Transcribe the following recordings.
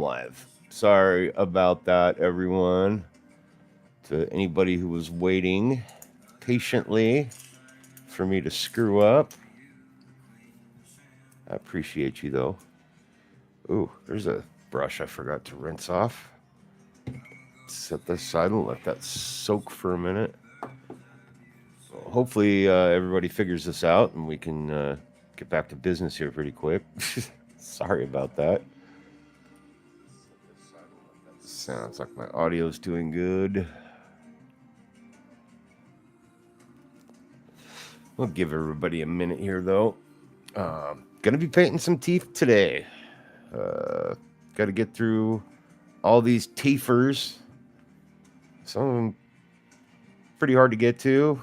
live. Sorry about that, everyone. To anybody who was waiting patiently for me to screw up, I appreciate you though. Ooh, there's a brush I forgot to rinse off. Set this aside and let that soak for a minute. Hopefully, everybody figures this out and we can get back to business here pretty quick. Sorry about that. Sounds like my audio's doing good. We'll give everybody a minute here, though. Gonna be painting some teeth today. Got to get through all these teethers. Some of them pretty hard to get to.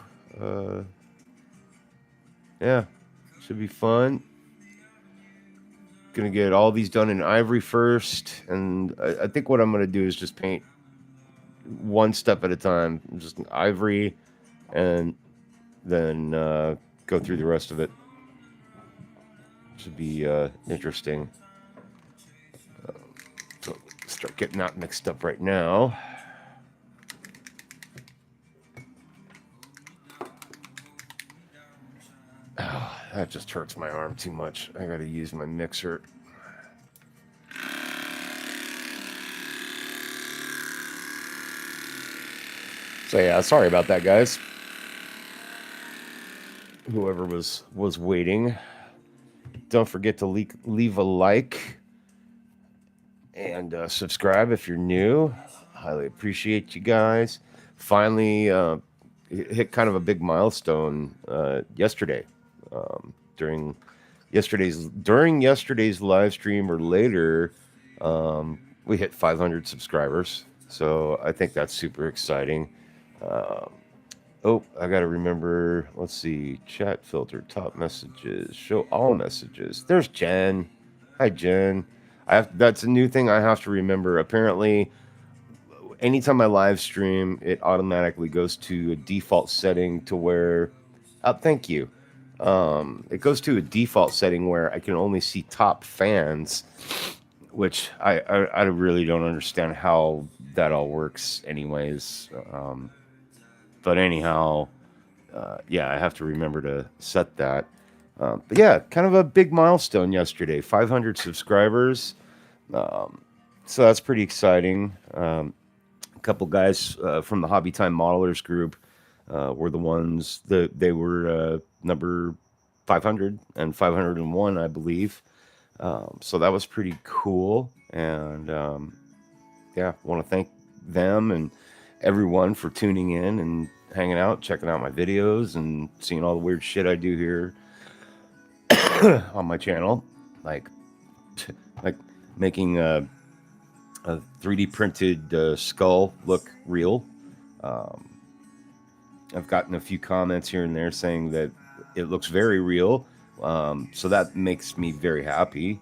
Yeah, should be fun. Gonna get all these done in ivory first, and I think what I'm gonna do is just paint one step at a time, just ivory, and then go through the rest of it. Should be interesting. So start getting that mixed up right now. Oh, that just hurts my arm too much. I gotta use my mixer. So yeah, sorry about that, guys. Whoever was waiting, don't forget to leave a like and subscribe if you're new. Highly appreciate you guys. Finally hit kind of a big milestone yesterday. During yesterday's live stream or later, we hit 500 subscribers. So I think that's super exciting. Oh, I got to remember. Let's see. Chat filter, top messages, show all messages. There's Jen. Hi, Jen. That's a new thing I have to remember. Apparently, anytime I live stream, it automatically goes to a default setting to where. Thank you. It goes to a default setting where I can only see top fans, which I really don't understand how that all works, anyways. But anyhow, yeah, I have to remember to set that. But yeah, kind of a big milestone yesterday, 500 subscribers. So that's pretty exciting. A couple guys from the Hobby Time Modelers group were the ones that they were number 500 and 501, I believe. So that was pretty cool. And yeah, want to thank them and everyone for tuning in and hanging out, checking out my videos and seeing all the weird shit I do here on my channel, like making a 3D printed skull look real. I've gotten a few comments here and there saying that it looks very real, so that makes me very happy.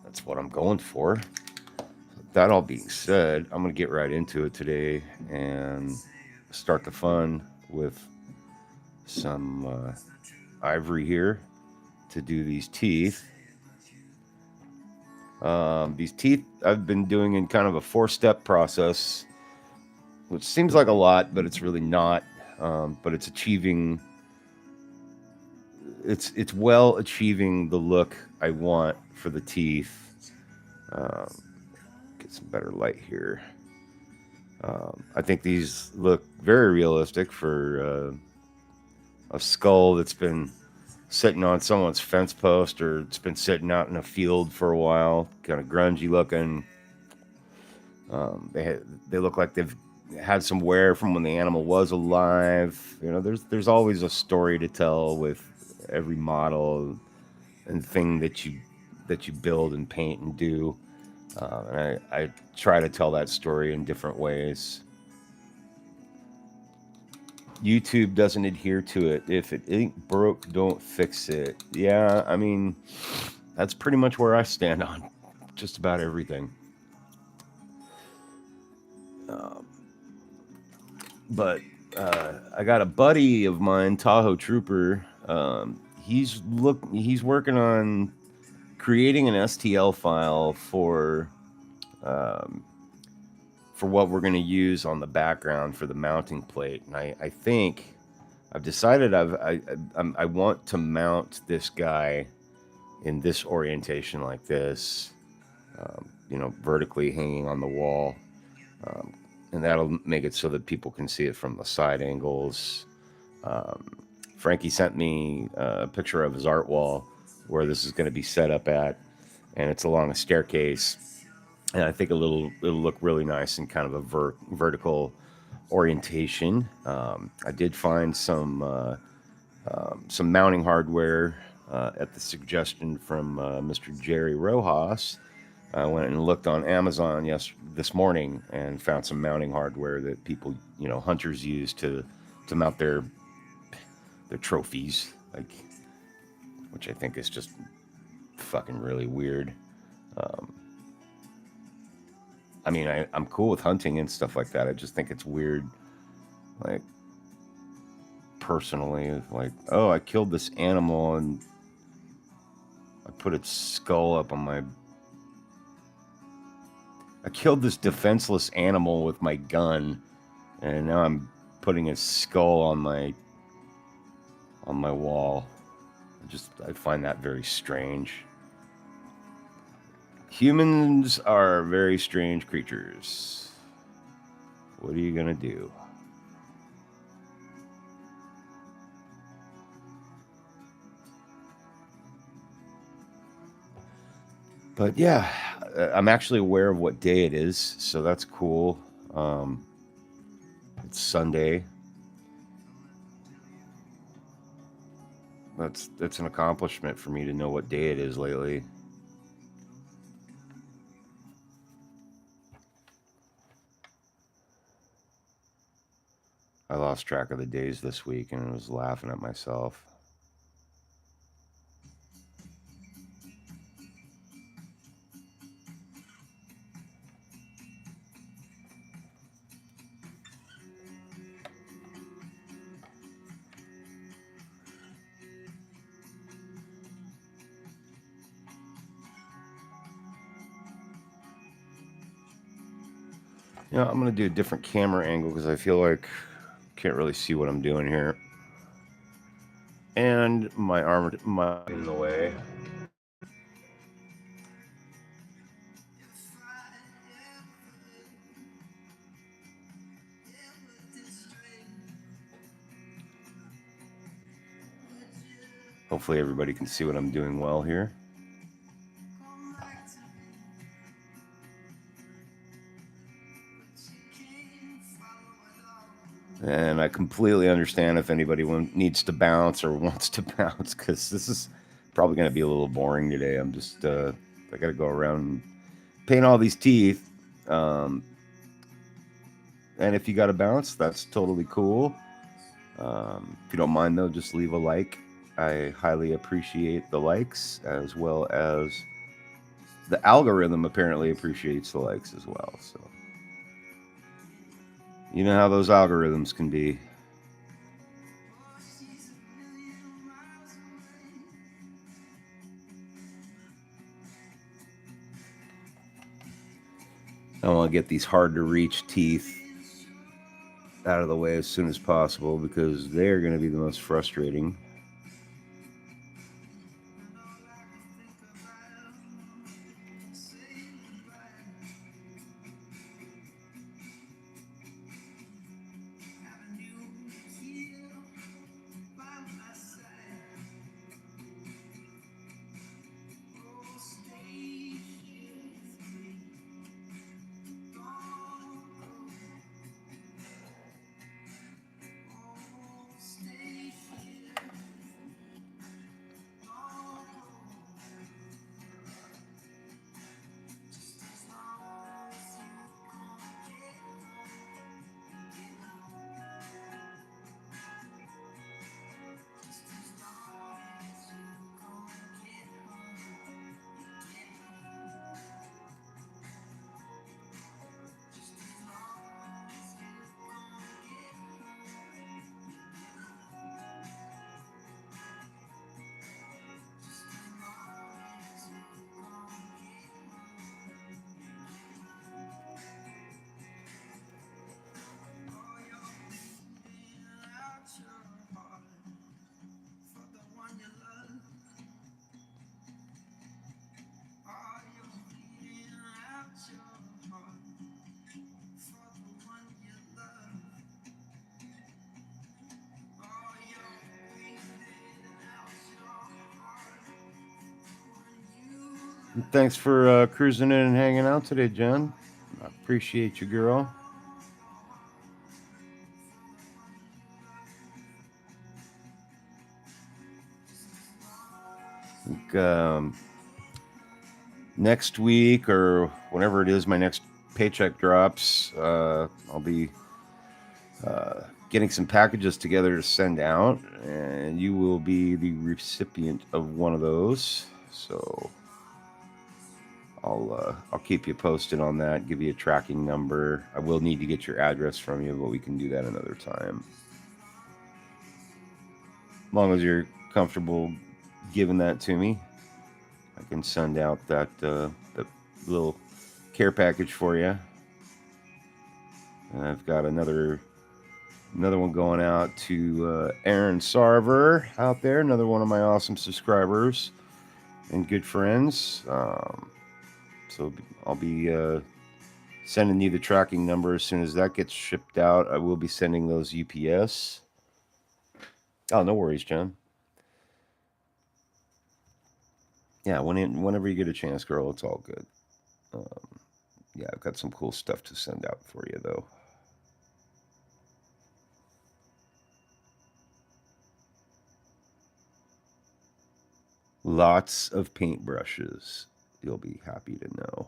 That's what I'm going for. That all being said, I'm going to get right into it today and start the fun with some ivory here to do these teeth. These teeth I've been doing in kind of a 4-step process, which seems like a lot, but it's really not. But it's achieving, it's well achieving the look I want for the teeth. Some better light here. I think these look very realistic for a skull that's been sitting on someone's fence post or it's been sitting out in a field for a while, kind of grungy looking. They look like they've had some wear from when the animal was alive. You know, there's always a story to tell with every model and thing that you build and paint and do. And I try to tell that story in different ways. YouTube doesn't adhere to it. If it ain't broke, don't fix it. Yeah, I mean, that's pretty much where I stand on just about everything. But I got a buddy of mine, Tahoe Trooper. He's working on creating an STL file um, for what we're going to use on the background for the mounting plate. And I think I've decided I want to mount this guy in this orientation like this, vertically hanging on the wall. Um, and that'll make it so that people can see it from the side angles. Um, Frankie sent me a picture of his art wall where this is going to be set up at, and it's along a staircase. And I think it'll look really nice in kind of a vertical orientation. I did find some mounting hardware at the suggestion from Mr. Jerry Rojas. I went and looked on Amazon this morning and found some mounting hardware that people, hunters use to mount their trophies, which I think is just fucking really weird. Um, I mean, I'm cool with hunting and stuff like that. I just think it's weird, like, personally, like, oh, I killed this animal and I put its skull up on my... I killed this defenseless animal with my gun, and now I'm putting its skull on my wall. I find that very strange. Humans are very strange creatures. What are you gonna do? But yeah, I'm actually aware of what day it is, so that's cool. It's Sunday. That's an accomplishment for me to know what day it is lately. I lost track of the days this week and was laughing at myself. I'm going to do a different camera angle because I feel like I can't really see what I'm doing here. And my arm in the way. Hopefully everybody can see what I'm doing well here. And I completely understand if anybody needs to bounce or wants to bounce, because this is probably going to be a little boring today. I'm just, I got to go around and paint all these teeth. And if you got to bounce, that's totally cool. If you don't mind, though, just leave a like. I highly appreciate the likes, as well as the algorithm apparently appreciates the likes as well. So, you know how those algorithms can be. I want to get these hard to reach teeth out of the way as soon as possible because they're going to be the most frustrating. Thanks for cruising in and hanging out today, Jen. I appreciate you, girl. Think, next week or whenever it is my next paycheck drops, I'll be getting some packages together to send out, and you will be the recipient of one of those. So I'll keep you posted on that. Give you a tracking number. I will need to get your address from you, but we can do that another time. As long as you're comfortable giving that to me, I can send out that little care package for you. And I've got another one going out to Aaron Sarver out there, another one of my awesome subscribers and good friends. So I'll be sending you the tracking number as soon as that gets shipped out. I will be sending those UPS. Oh, no worries, John. Yeah, whenever you get a chance, girl, it's all good. Yeah, I've got some cool stuff to send out for you, though. Lots of paintbrushes. You'll be happy to know.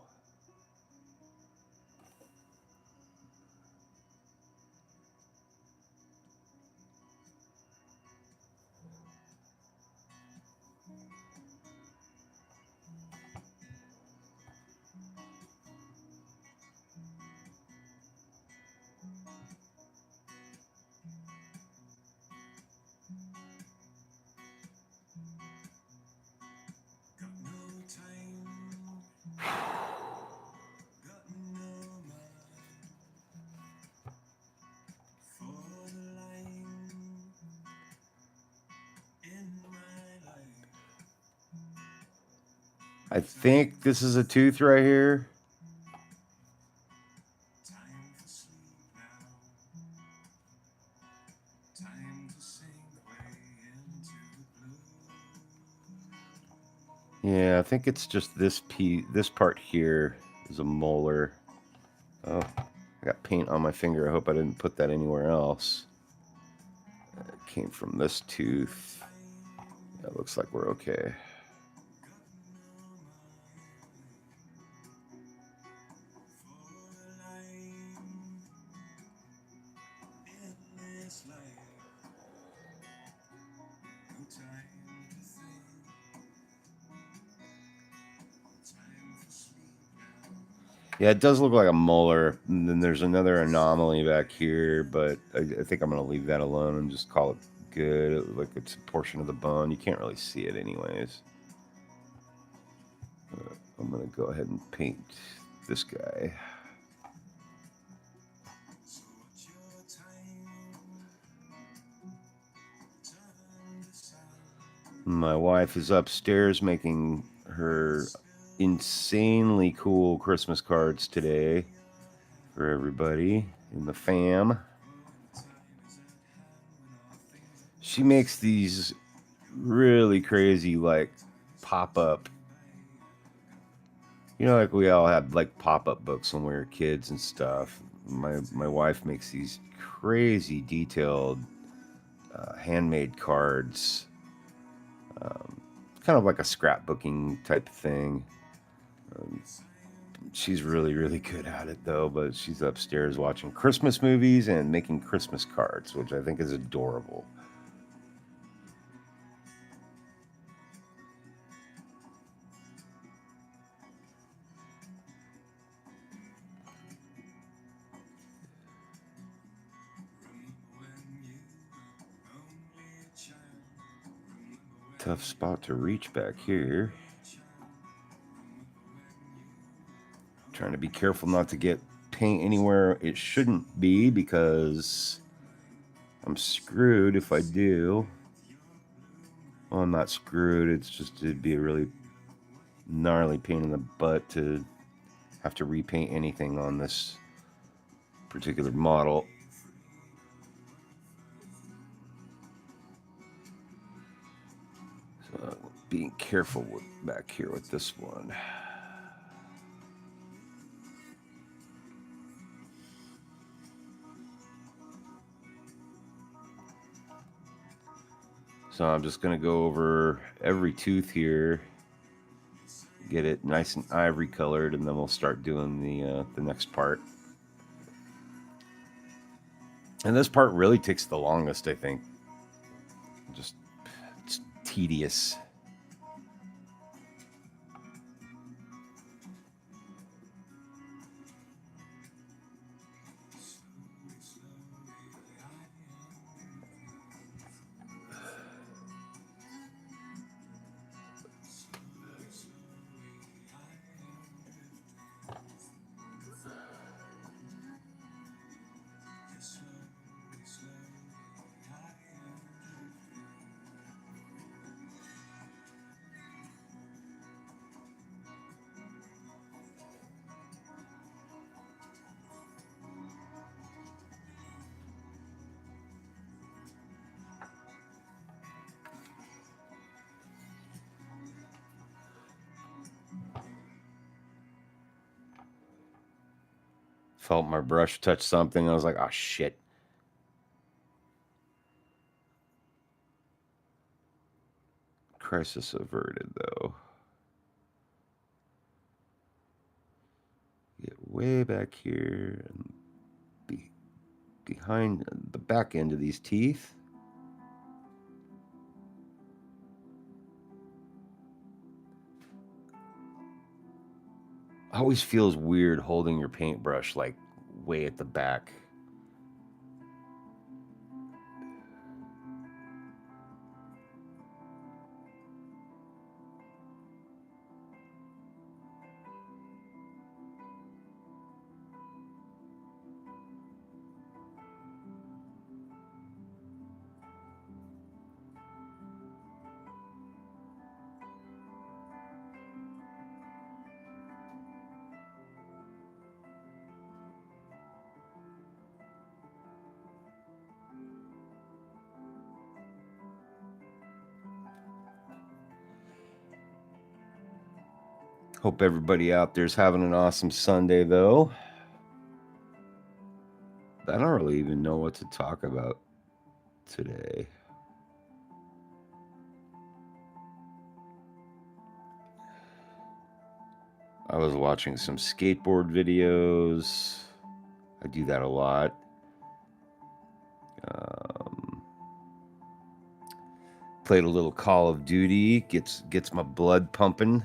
I think this is a tooth right here. Yeah, I think it's just this piece. This part here is a molar. Oh, I got paint on my finger. I hope I didn't put that anywhere else. It came from this tooth. Yeah, it looks like we're okay. Yeah, it does look like a molar. And then there's another anomaly back here, but I think I'm going to leave that alone and just call it good. Like it's a portion of the bone. You can't really see it anyways. I'm going to go ahead and paint this guy. My wife is upstairs making her insanely cool Christmas cards today for everybody in the fam. She makes these really crazy, like, pop-up. You know, like we all had like pop-up books when we were kids and stuff. My wife makes these crazy detailed handmade cards, kind of like a scrapbooking type thing. Um, she's really good at it though, but she's upstairs watching Christmas movies and making Christmas cards, which I think is adorable. Tough spot to reach back here. Trying to be careful not to get paint anywhere it shouldn't be because I'm screwed if I do. Well, I'm not screwed. It's just it'd be a really gnarly pain in the butt to have to repaint anything on this particular model. So being careful back here with this one. So I'm just going to go over every tooth here, get it nice and ivory colored, and then we'll start doing the next part. And this part really takes the longest, I think. Just, it's tedious. Felt my brush touch something. I was like, oh, shit. Crisis averted, though. Get way back here and behind the back end of these teeth. Always feels weird holding your paintbrush like way at the back. Hope everybody out there's having an awesome Sunday, though. I don't really even know what to talk about today. I was watching some skateboard videos. I do that a lot. Played a little Call of Duty. Gets my blood pumping.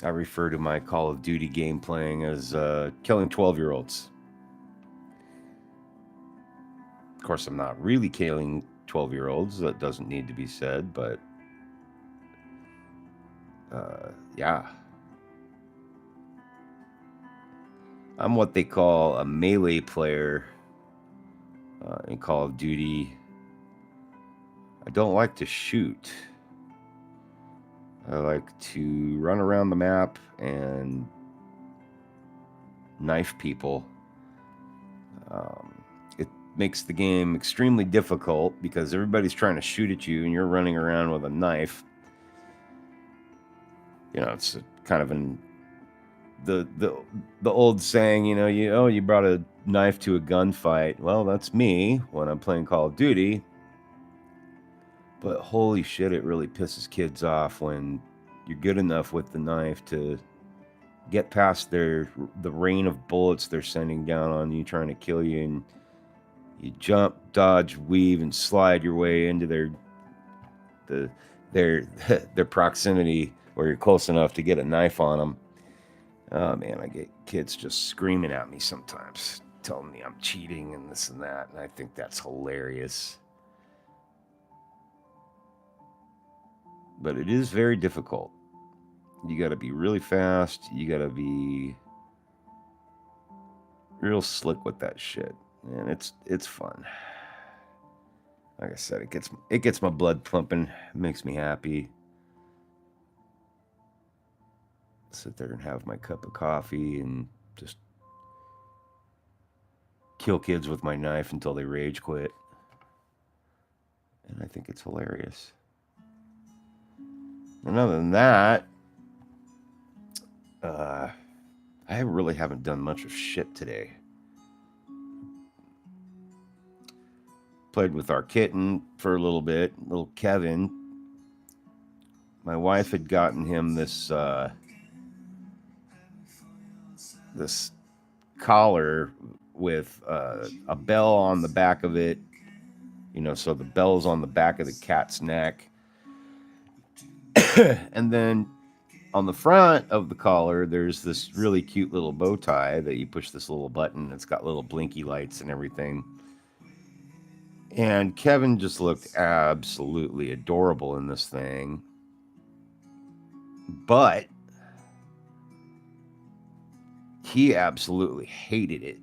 I refer to my Call of Duty game playing as killing 12-year-olds. Of course, I'm not really killing 12-year-olds. That doesn't need to be said, but yeah. I'm what they call a melee player in Call of Duty. I don't like to shoot. I like to run around the map and knife people. It makes the game extremely difficult because everybody's trying to shoot at you and you're running around with a knife. You know, it's kind of the old saying, you brought a knife to a gunfight. Well, that's me when I'm playing Call of Duty. But holy shit, it really pisses kids off when you're good enough with the knife to get past the rain of bullets they're sending down on you, trying to kill you, and you jump, dodge, weave, and slide your way into their proximity where you're close enough to get a knife on them. Oh man, I get kids just screaming at me sometimes, telling me I'm cheating and this and that, and I think that's hilarious. But it is very difficult. You got to be really fast. You got to be real slick with that shit, and it's fun. Like I said, it gets my blood pumping. It makes me happy. Sit there and have my cup of coffee and just kill kids with my knife until they rage quit. And I think it's hilarious. And other than that, I really haven't done much of shit today. Played with our kitten for a little bit, little Kevin. My wife had gotten him this collar with a bell on the back of it. So the bell's on the back of the cat's neck. And then on the front of the collar, there's this really cute little bow tie that you push this little button. It's got little blinky lights and everything. And Kevin just looked absolutely adorable in this thing. But he absolutely hated it.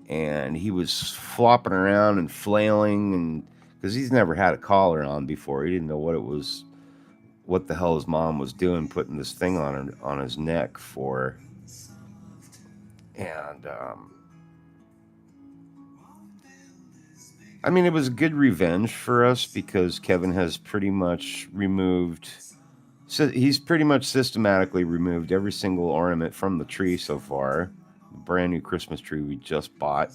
And he was flopping around and flailing, and because he's never had a collar on before, he didn't know what the hell his mom was doing, putting this thing on his neck for. And I mean, it was good revenge for us because Kevin has pretty much removed. So he's pretty much systematically removed every single ornament from the tree so far. The brand new Christmas tree we just bought.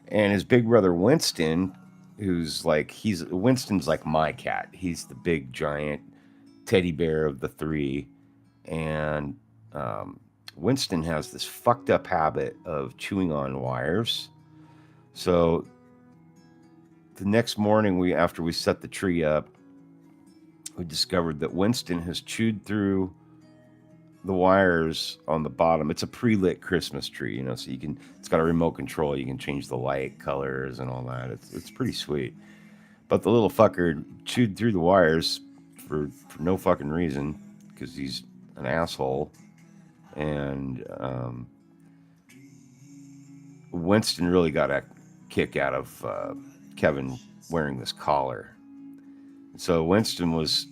And his big brother Winston, Winston's like my cat. He's the big giant teddy bear of the three. And Winston has this fucked up habit of chewing on wires. So the next morning, after we set the tree up, we discovered that Winston has chewed through the wires on the bottom. It's a pre-lit Christmas tree, so it's got a remote control. You can change the light colors and all that. It's pretty sweet. But the little fucker chewed through the wires for no fucking reason because he's an asshole. And Winston really got a kick out of Kevin wearing this collar. So Winston was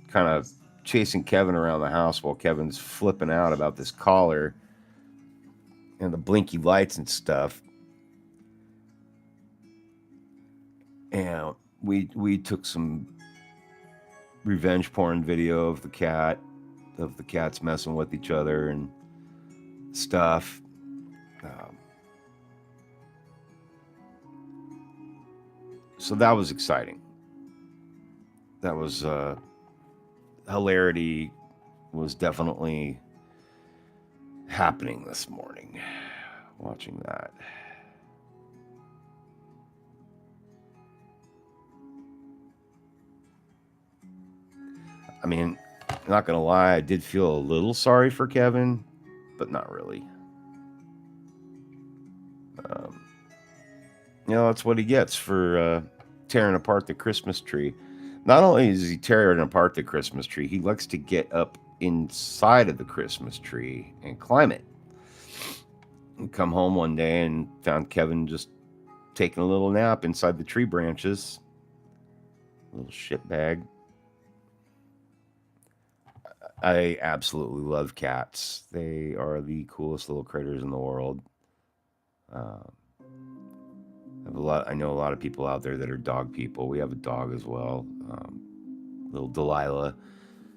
kind of chasing Kevin around the house while Kevin's flipping out about this collar and the blinky lights and stuff. And we took some revenge porn video of the cats messing with each other and stuff. So that was exciting. That was hilarity was definitely happening this morning watching that. I mean, not gonna lie, I did feel a little sorry for Kevin, but not really. That's what he gets for tearing apart the Christmas tree. Not only is he tearing apart the Christmas tree, he likes to get up inside of the Christmas tree and climb it. And come home one day and found Kevin just taking a little nap inside the tree branches. Little shitbag. I absolutely love cats. They are the coolest little critters in the world. I know a lot of people out there that are dog people. We have a dog as well, little Delilah.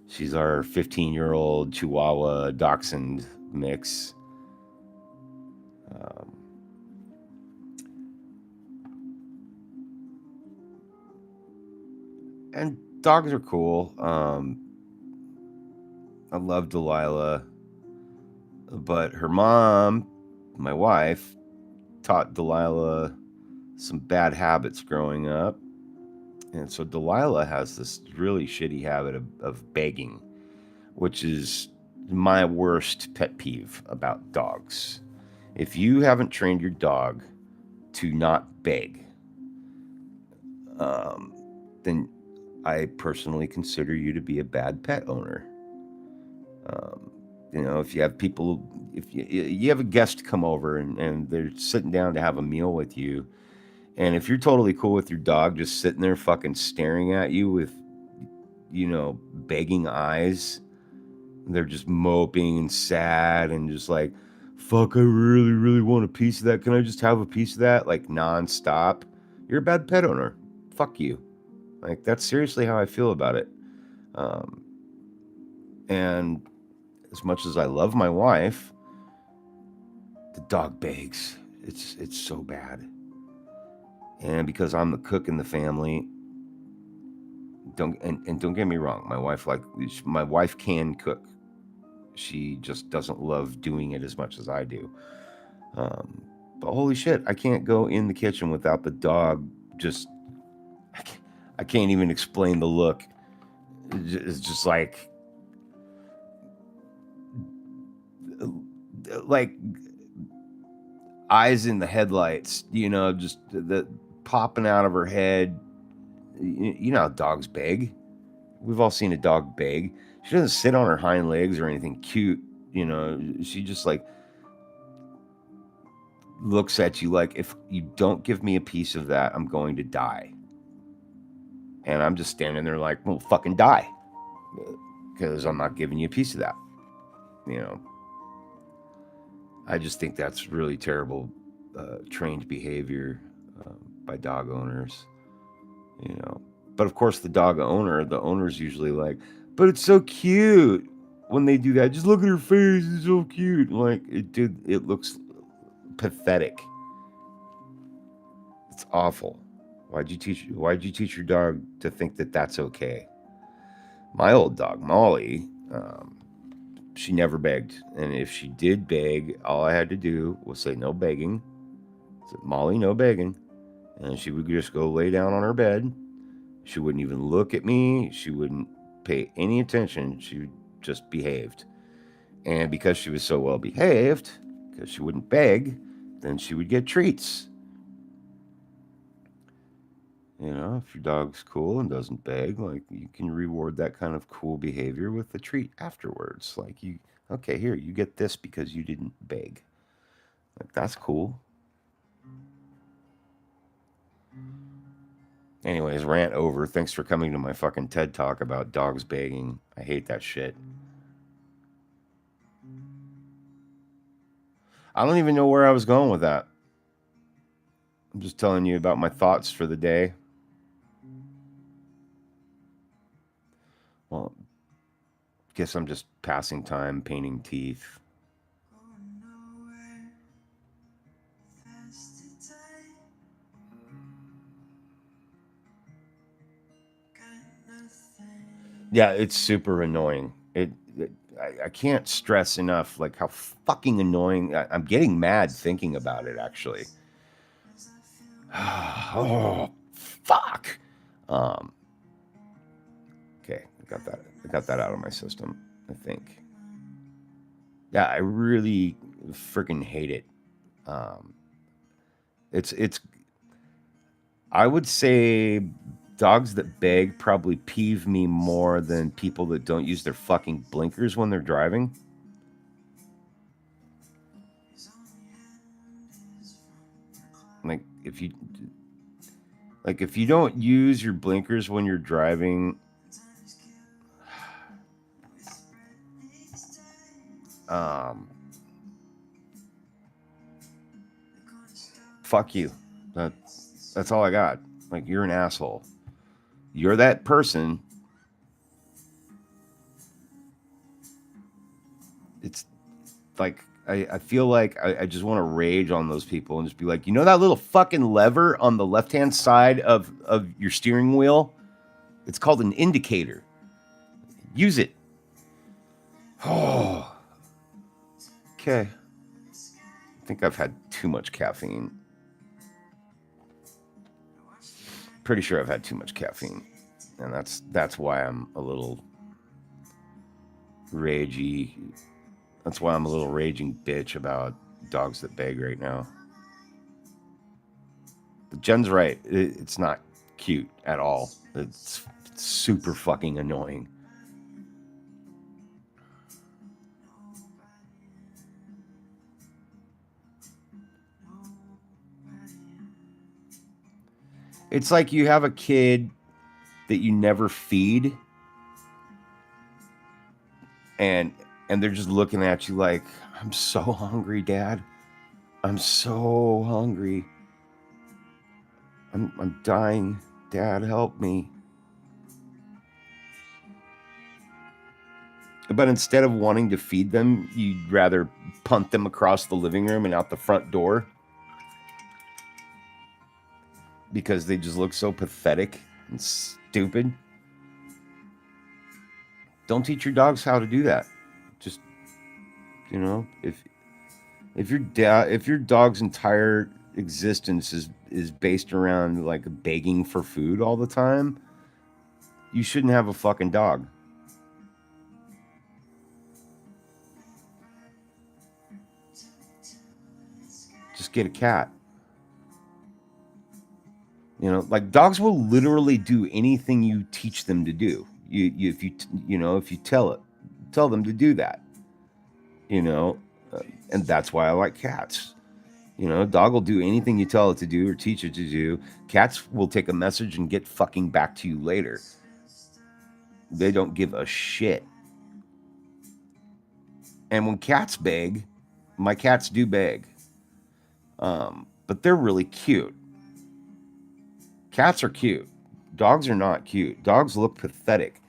She's our 15-year-old Chihuahua Dachshund mix. And dogs are cool. I love Delilah, but her mom, my wife, taught Delilah some bad habits growing up. And so Delilah has this really shitty habit of begging, which is my worst pet peeve about dogs. If you haven't trained your dog to not beg, then I personally consider you to be a bad pet owner. If you have people, if you have a guest come over and they're sitting down to have a meal with you, and if you're totally cool with your dog just sitting there fucking staring at you with, begging eyes, they're just moping and sad and just like, fuck, I really, really want a piece of that. Can I just have a piece of that? Like nonstop. You're a bad pet owner fuck you. Like, that's seriously how I feel about it. Um, and as much as I love my wife, the dog begs. It's so bad. And because I'm the cook in the family, don't get me wrong, my wife can cook. She just doesn't love doing it as much as I do. Um, but holy shit, I can't go in the kitchen without the dog just. I can't even explain the look. It's just like eyes in the headlights, just the popping out of her head. You know how dogs beg. We've all seen a dog beg. She doesn't sit on her hind legs or anything cute. She just like looks at you like, if you don't give me a piece of that, I'm going to die. And I'm just standing there like, well, fucking die. Because I'm not giving you a piece of that. I just think that's really terrible trained behavior by dog owners. But of course, the owner's usually like, but it's so cute when they do that. Just look at her face; it's so cute. Like, it looks pathetic. It's awful. Why'd you teach your dog to think that that's okay? My old dog, Molly, she never begged. And if she did beg, all I had to do was say, no begging. I said, Molly, no begging. And she would just go lay down on her bed. She wouldn't even look at me. She wouldn't pay any attention. She just behaved. And because she was so well behaved, because she wouldn't beg, then she would get treats. If your dog's cool and doesn't beg, like, you can reward that kind of cool behavior with a treat afterwards. Like, okay, here, you get this because you didn't beg. Like, that's cool. Anyways, rant over. Thanks for coming to my fucking TED Talk about dogs begging. I hate that shit. I don't even know where I was going with that. I'm just telling you about my thoughts for the day. Well, guess I'm just passing time painting teeth. Yeah, it's super annoying. I can't stress enough like how fucking annoying. I'm getting mad thinking about it, actually. Oh, fuck. Okay, I got that out of my system, I think. Yeah, I really freaking hate it. It's I would say dogs that beg probably peeve me more than people that don't use their fucking blinkers when they're driving. Like, if you don't use your blinkers when you're driving, fuck you. That's all I got. Like, you're an asshole. You're that person. It's like, I feel like I just want to rage on those people and just be like, that little fucking lever on the left-hand side of your steering wheel? It's called an indicator. Use it. Oh. Okay. I think I've had too much caffeine. Pretty sure I've had too much caffeine. And that's why I'm a little ragey. That's why I'm a little raging bitch about dogs that beg right now. Jen's right. It's not cute at all. It's super fucking annoying. It's like you have a kid that you never feed, and they're just looking at you like, I'm so hungry, Dad. I'm so hungry. I'm dying, Dad, help me. But instead of wanting to feed them, you'd rather punt them across the living room and out the front door because they just look so pathetic and stupid. Don't teach your dogs how to do that. Just, you know, if your dog's entire existence is based around like begging for food all the time, you shouldn't have a fucking dog. Just get a cat. You know, like dogs will literally do anything you teach them to do. If you tell them to do that. You know, and that's why I like cats. You know, a dog will do anything you tell it to do or teach it to do. Cats will take a message and get fucking back to you later. They don't give a shit. And when cats beg, my cats do beg. But they're really cute. Cats are cute. Dogs are not cute. Dogs look pathetic.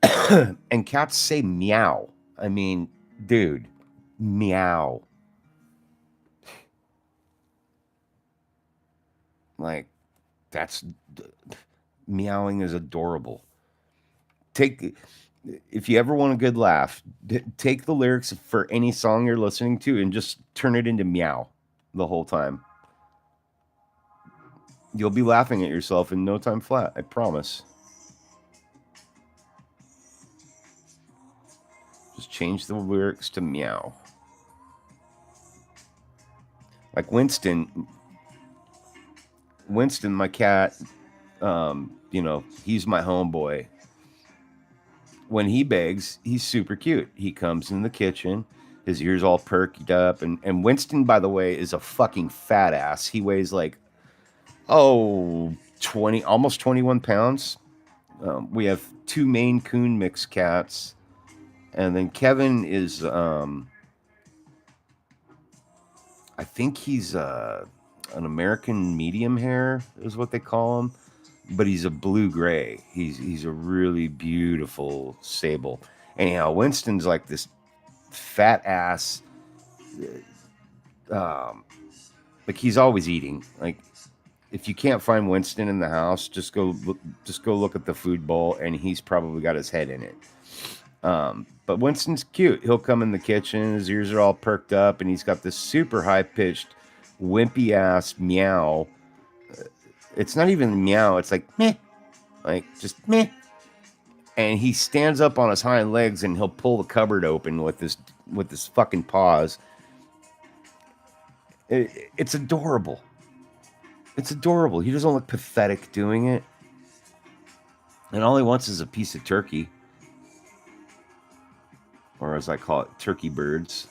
And cats say meow. I mean, dude, meow. Like, meowing is adorable. If you ever want a good laugh, take the lyrics for any song you're listening to and just turn it into meow the whole time. You'll be laughing at yourself in no time flat, I promise. Just change the lyrics to meow. Like Winston, my cat, he's my homeboy. When he begs, he's super cute. He comes in the kitchen, his ears all perked up, and Winston, by the way, is a fucking fat ass. He weighs like, 20, almost 21 pounds. We have 2 Maine Coon mixed cats, and then Kevin is, I think he's an American medium hair is what they call him. But he's a blue-gray. He's a really beautiful sable. Anyhow, Winston's like this fat ass. Like he's always eating. Like if you can't find Winston in the house, just go look at the food bowl, and he's probably got his head in it. But Winston's cute. He'll come in the kitchen. His ears are all perked up, and he's got this super high-pitched, wimpy ass meow. It's not even meow. It's like meh, like just meh. And he stands up on his hind legs and he'll pull the cupboard open with his fucking paws. It's adorable. It's adorable. He doesn't look pathetic doing it. And all he wants is a piece of turkey, or as I call it, turkey birds.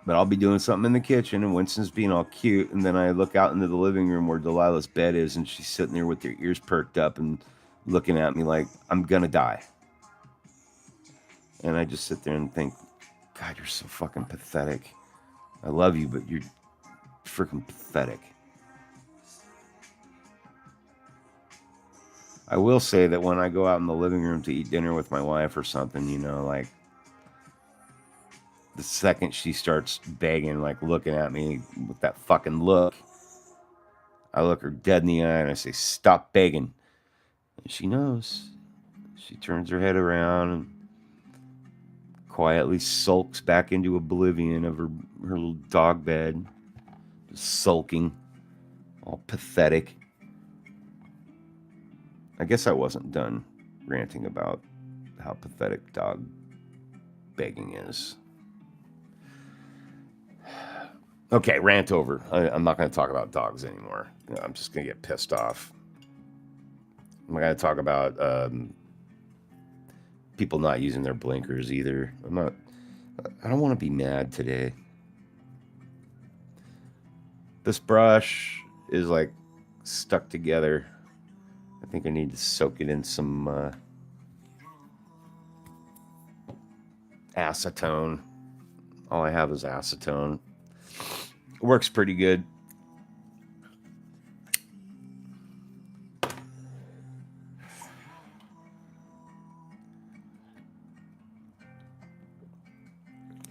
But I'll be doing something in the kitchen, and Winston's being all cute, and then I look out into the living room where Delilah's bed is, and she's sitting there with her ears perked up and looking at me like I'm gonna die. And I just sit there and think, God, you're so fucking pathetic. I love you, but you're freaking pathetic. I will say that when I go out in the living room to eat dinner with my wife or something, like the second she starts begging, like looking at me with that fucking look, I look her dead in the eye and I say, stop begging. And she knows. She turns her head around and quietly sulks back into oblivion of her little dog bed, just sulking, all pathetic. I guess I wasn't done ranting about how pathetic dog begging is. Okay, rant over. I'm not going to talk about dogs anymore. I'm just going to get pissed off. I'm not going to talk about people not using their blinkers either. I don't want to be mad today. This brush is like stuck together. I think I need to soak it in some acetone. All I have is acetone. Works pretty good.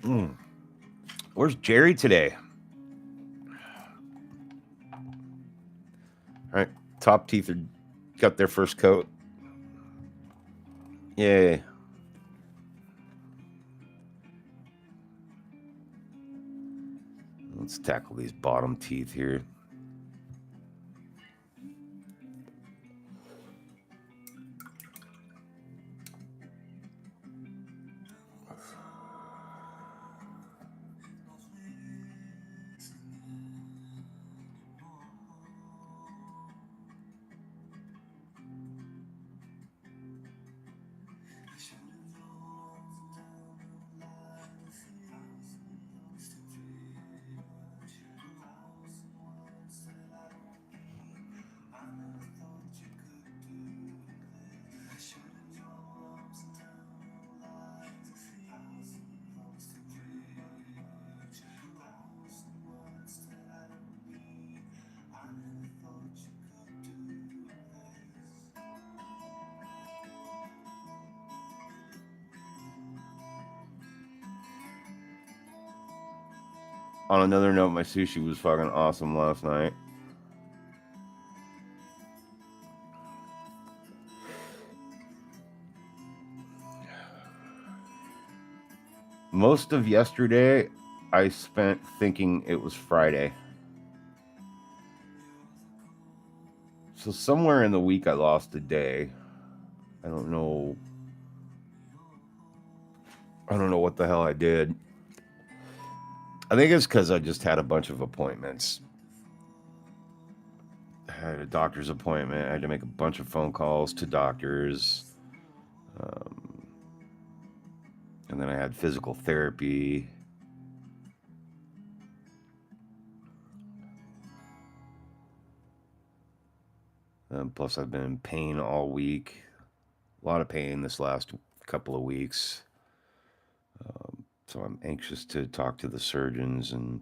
Mm. Where's Jerry today? All right, top teeth are got their first coat. Yay. Let's tackle these bottom teeth here. On another note, my sushi was fucking awesome last night. Most of yesterday, I spent thinking it was Friday. So somewhere in the week, I lost a day. I don't know. I don't know what the hell I did. I think it's because I just had a bunch of appointments. I had a doctor's appointment. I had to make a bunch of phone calls to doctors. Um, and then I had physical therapy. Plus, I've been in pain all week. A lot of pain this last couple of weeks. So I'm anxious to talk to the surgeons and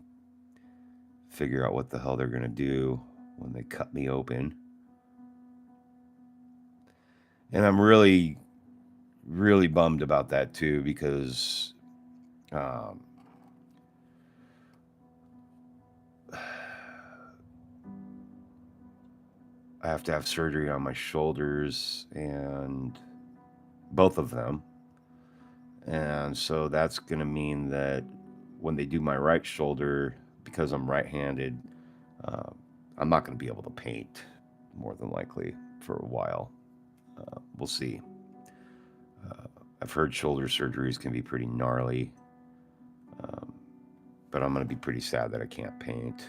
figure out what the hell they're going to do when they cut me open. And I'm really, really bummed about that too because um, I have to have surgery on my shoulders and both of them. And so that's going to mean that when they do my right shoulder, because I'm right handed, uh, I'm not going to be able to paint more than likely for a while. We'll see. Uh, I've heard shoulder surgeries can be pretty gnarly, um, but I'm going to be pretty sad that I can't paint.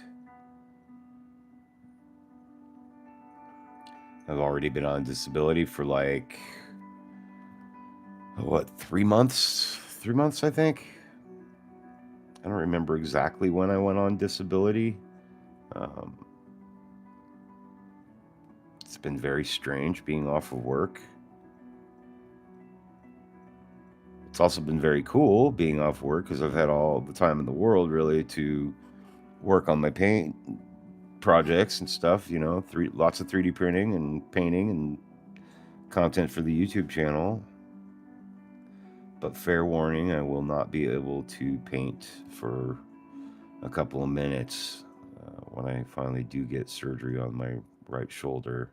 I've already been on disability for like, what, 3 months? 3 months, I think. I don't remember exactly when I went on disability. Um, it's been very strange being off of work. It's also been very cool being off work because I've had all the time in the world really to work on my paint projects and stuff. You know, lots of 3D printing and painting and content for the YouTube channel. But fair warning, I will not be able to paint for a couple of minutes when I finally do get surgery on my right shoulder.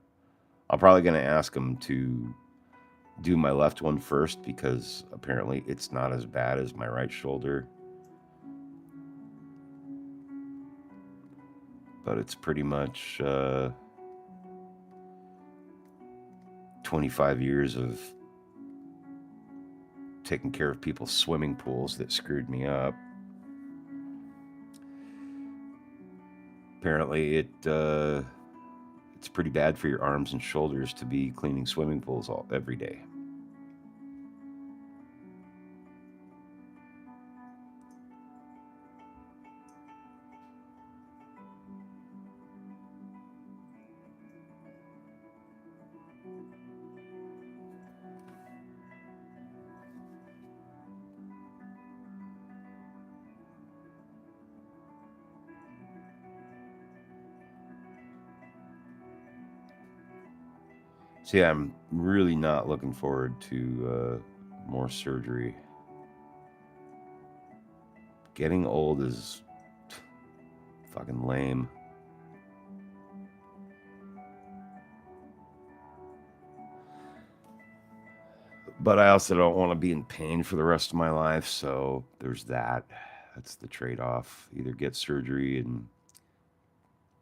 I'm probably going to ask them to do my left one first because apparently it's not as bad as my right shoulder. But it's pretty much 25 years of taking care of people's swimming pools that screwed me up. Apparently, it's pretty bad for your arms and shoulders to be cleaning swimming pools every day. So yeah, I'm really not looking forward to more surgery. Getting old is fucking lame. But I also don't want to be in pain for the rest of my life, so there's that. That's the trade-off. Either get surgery and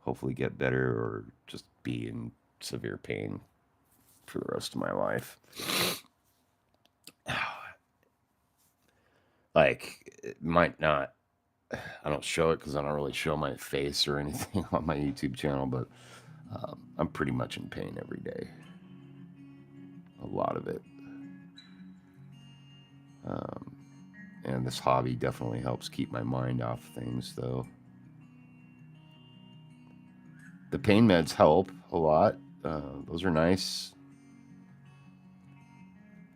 hopefully get better, or just be in severe pain for the rest of my life. Like, it might not. I don't show it because I don't really show my face or anything on my YouTube channel, but I'm pretty much in pain every day. A lot of it. Um, and this hobby definitely helps keep my mind off things, though. The pain meds help a lot. Those are nice.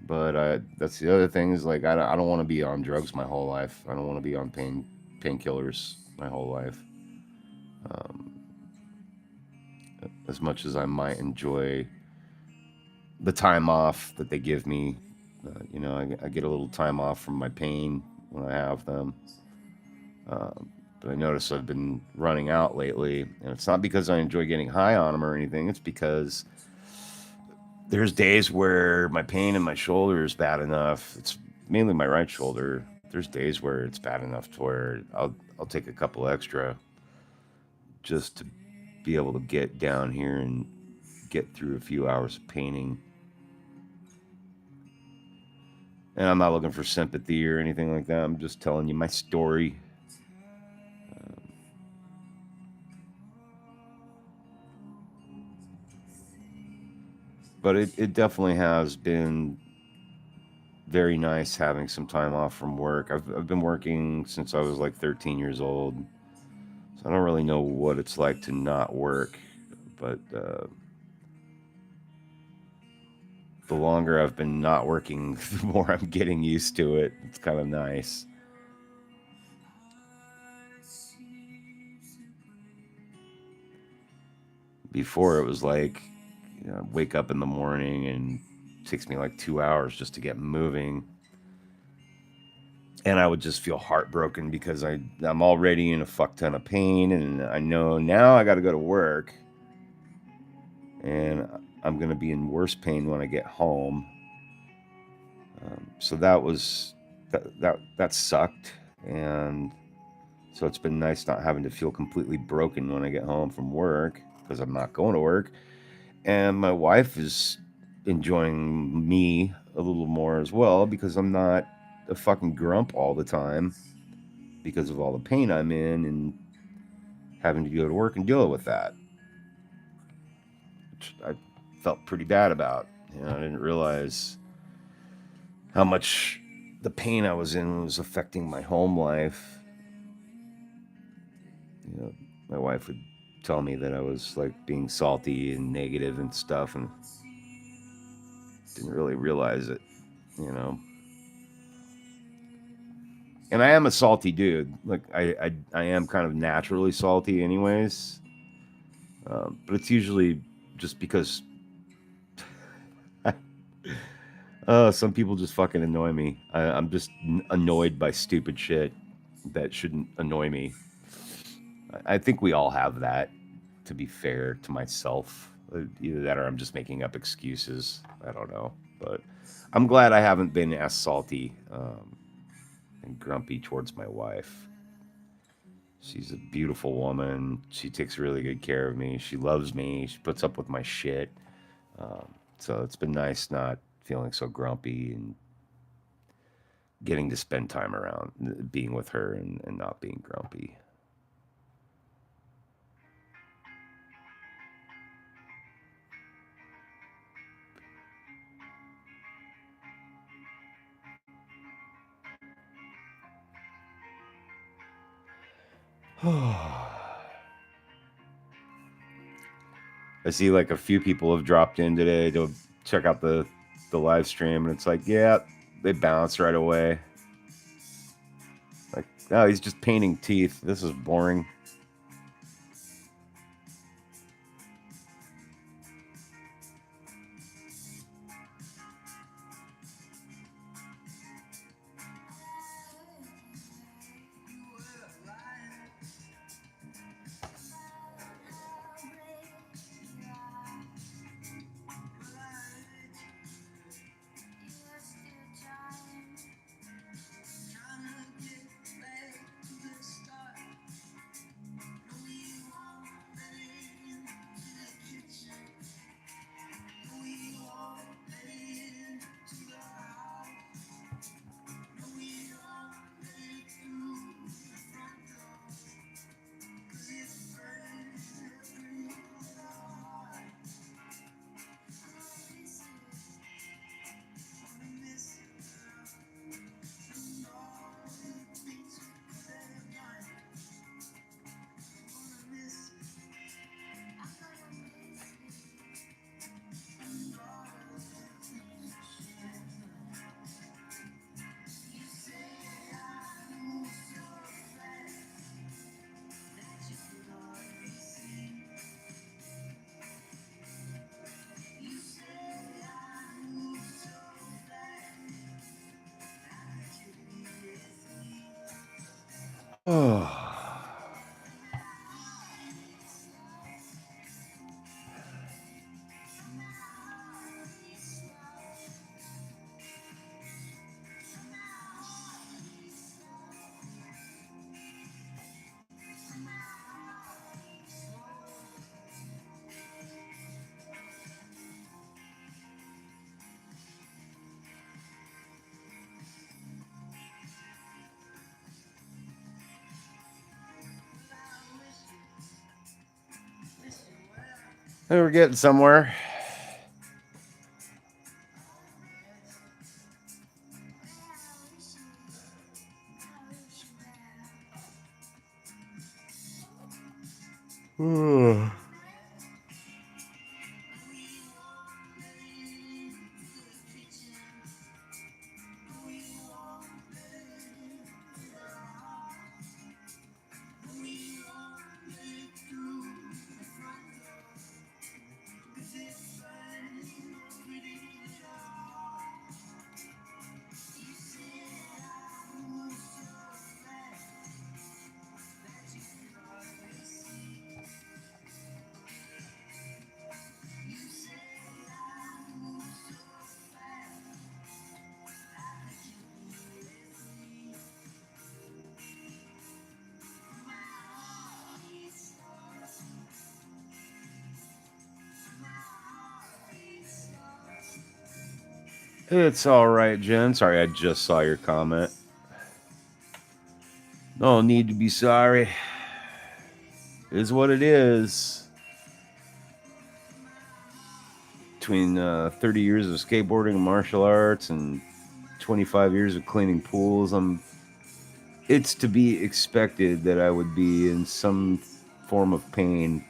But that's the other thing is like I don't want to be on drugs my whole life. I don't want to be on painkillers my whole life. Um, as much as I might enjoy the time off that they give me, I get a little time off from my pain when I have them. But I notice I've been running out lately, and it's not because I enjoy getting high on them or anything. It's because there's days where my pain in my shoulder is bad enough. It's mainly my right shoulder. There's days where it's bad enough to where I'll take a couple extra just to be able to get down here and get through a few hours of painting. And I'm not looking for sympathy or anything like that. I'm just telling you my story. But it definitely has been very nice having some time off from work. I've been working since I was like 13 years old. So I don't really know what it's like to not work. But the longer I've been not working, the more I'm getting used to it. It's kind of nice. Before it was like, wake up in the morning and it takes me like 2 hours just to get moving. And I would just feel heartbroken because I'm already in a fuck ton of pain, and I know now I got to go to work, and I'm gonna be in worse pain when I get home. So that sucked, and so it's been nice not having to feel completely broken when I get home from work because I'm not going to work, and my wife is enjoying me a little more as well because I'm not a fucking grump all the time because of all the pain I'm in and having to go to work and deal with that, which I felt pretty bad about. I didn't realize how much the pain I was in was affecting my home life. My wife would tell me that I was like being salty and negative and stuff, and didn't really realize it, you know. And I am a salty dude. Like I am kind of naturally salty, anyways. But it's usually just because some people just fucking annoy me. I'm just annoyed by stupid shit that shouldn't annoy me. I think we all have that, to be fair to myself. Either that or I'm just making up excuses. I don't know. But I'm glad I haven't been as salty and grumpy towards my wife. She's a beautiful woman. She takes really good care of me. She loves me. She puts up with my shit. So it's been nice not feeling so grumpy and getting to spend time around being with her and not being grumpy. I see like a few people have dropped in today to check out the live stream, and it's like, yeah, they bounce right away. Like, oh, he's just painting teeth. This is boring. Oh. We're getting somewhere. It's all right, Jen. Sorry, I just saw your comment. No need to be sorry. It is what it is. Between 30 years of skateboarding and martial arts and 25 years of cleaning pools, it's to be expected that I would be in some form of pain.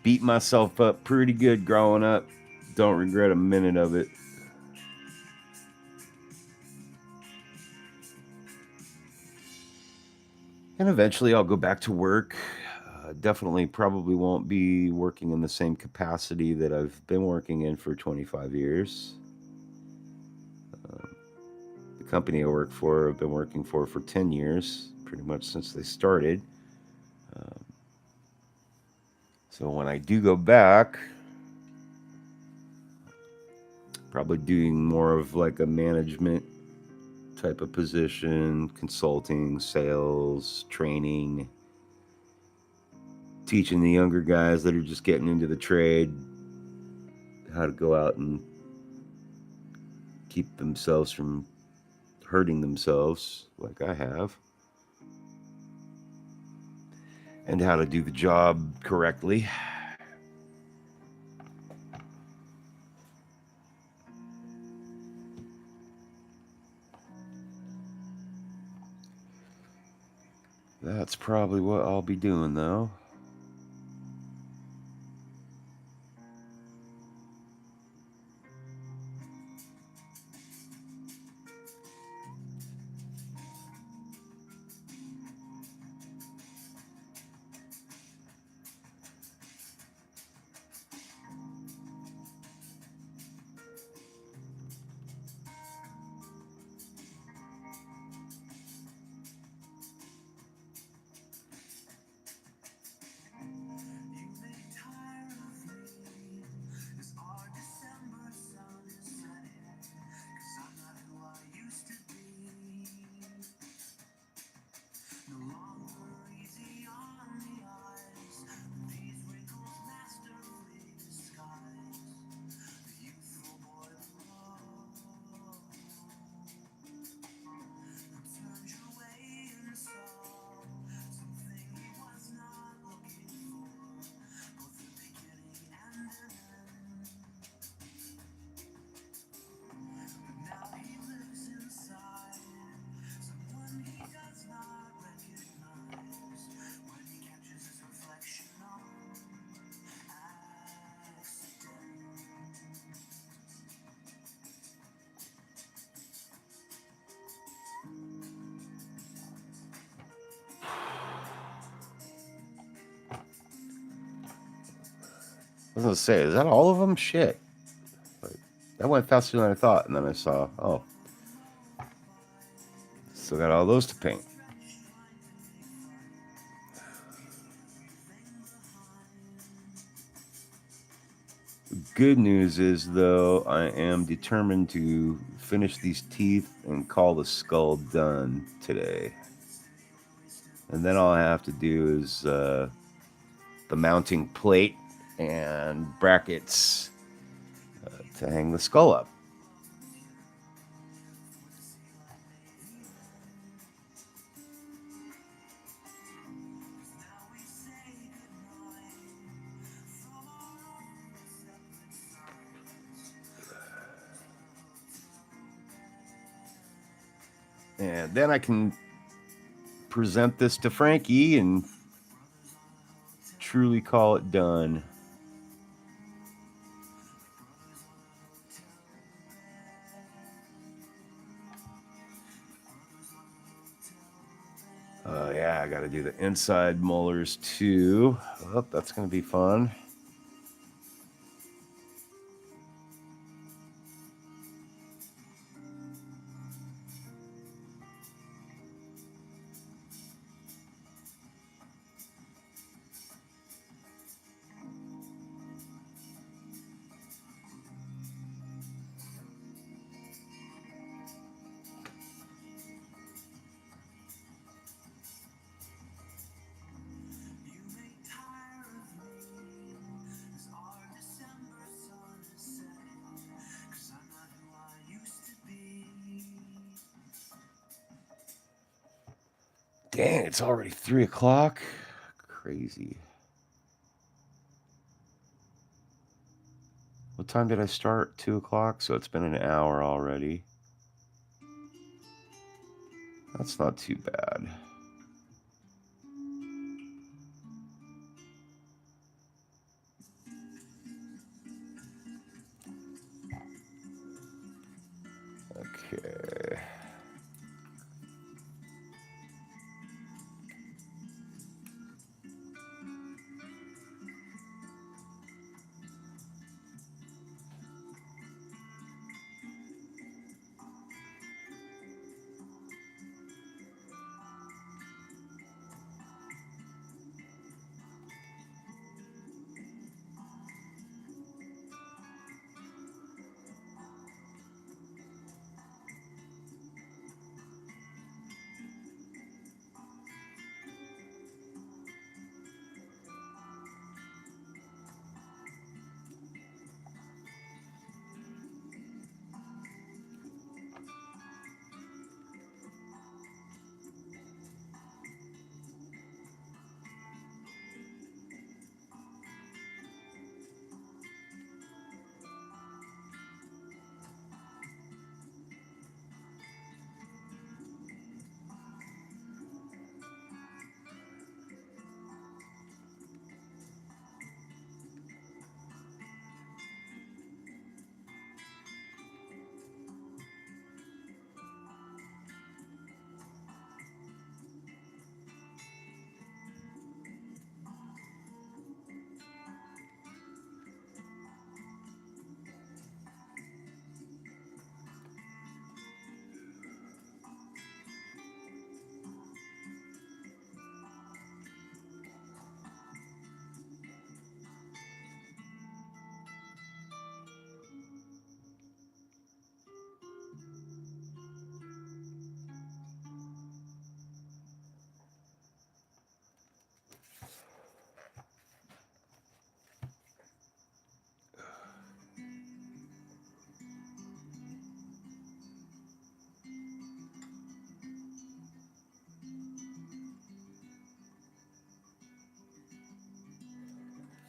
Beat myself up pretty good growing up. Don't regret a minute of it. And eventually I'll go back to work. Definitely probably won't be working in the same capacity that I've been working in for 25 years. The company I work for, I've been working for 10 years, pretty much since they started. Um, so when I do go back, probably doing more of like a management type of position, consulting, sales, training, teaching the younger guys that are just getting into the trade how to go out and keep themselves from hurting themselves like I have, and how to do the job correctly. That's probably what I'll be doing though. was gonna say, is that all of them? Shit. But that went faster than I thought, and then I saw, oh, still got all those to paint. Good news is, though, I am determined to finish these teeth and call the skull done today. And then all I have to do is the mounting plate and brackets to hang the skull up. And then I can present this to Frankie and truly call it done. Yeah, I got to do the inside molars too. Oh, that's going to be fun. Dang, it's already 3 o'clock. Crazy. What time did I start? 2 o'clock, so it's been an hour already. That's not too bad. Okay.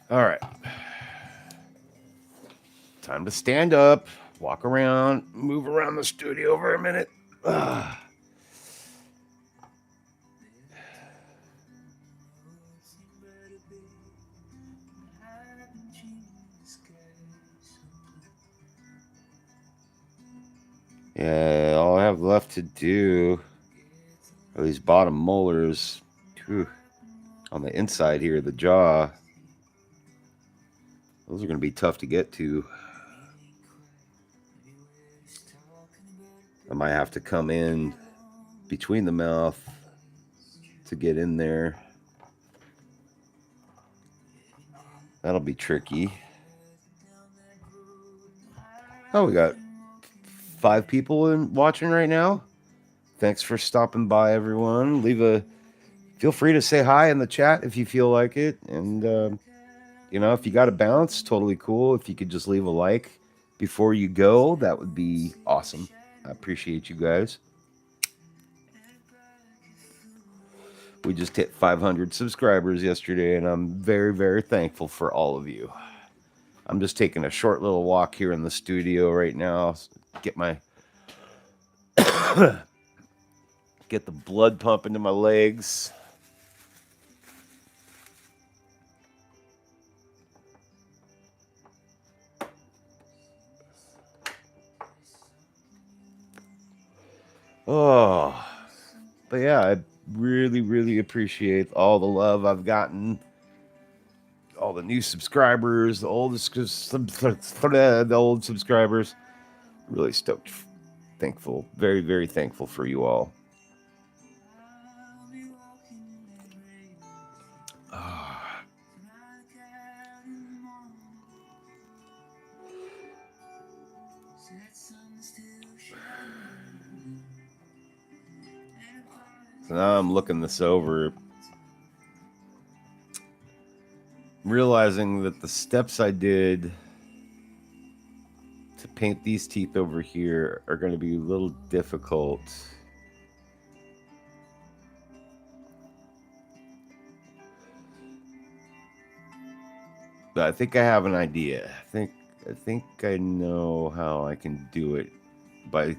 All right. Time to stand up, walk around, move around the studio for a minute. Yeah, all I have left to do are these bottom molars. Whew, on the inside here, the jaw. Those are going to be tough to get to. I might have to come in between the mouth to get in there. That'll be tricky. Oh, we got 5 people watching right now. Thanks for stopping by, everyone. Feel free to say hi in the chat if you feel like it. And, if you got to bounce, totally cool. If you could just leave a like before you go, that would be awesome. I appreciate you guys. We just hit 500 subscribers yesterday, and I'm very, very thankful for all of you. I'm just taking a short little walk here in the studio right now. Get get the blood pumping to my legs. Oh, but yeah, I really, really appreciate all the love I've gotten. All the new subscribers, the old subscribers. Really stoked. Thankful. Very, very thankful for you all. So now I'm looking this over, realizing that the steps I did to paint these teeth over here are going to be a little difficult. But I think I have an idea. I think I know how I can do it by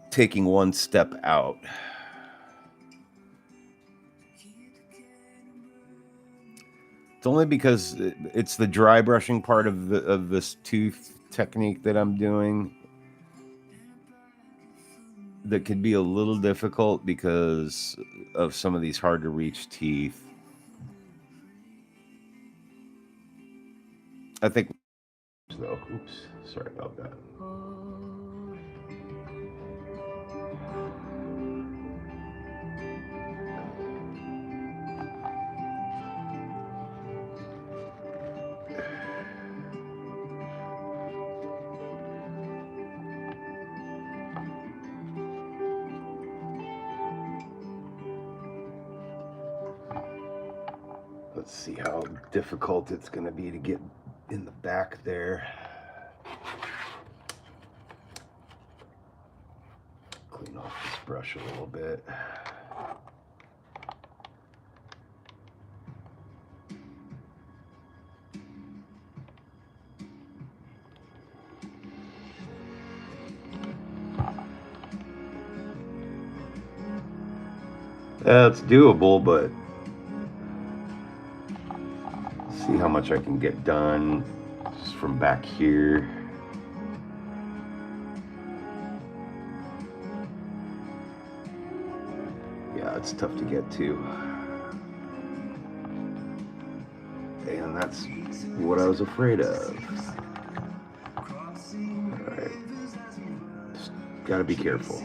taking one step out. It's only because it's the dry brushing part of this tooth technique that I'm doing that could be a little difficult because of some of these hard to reach teeth. I think though. Oops, sorry about that. Let's see how difficult it's going to be to get in the back there. Clean off this brush a little bit. It's doable, but see how much I can get done just from back here. Yeah, it's tough to get to. And that's what I was afraid of. Alright. Just gotta be careful.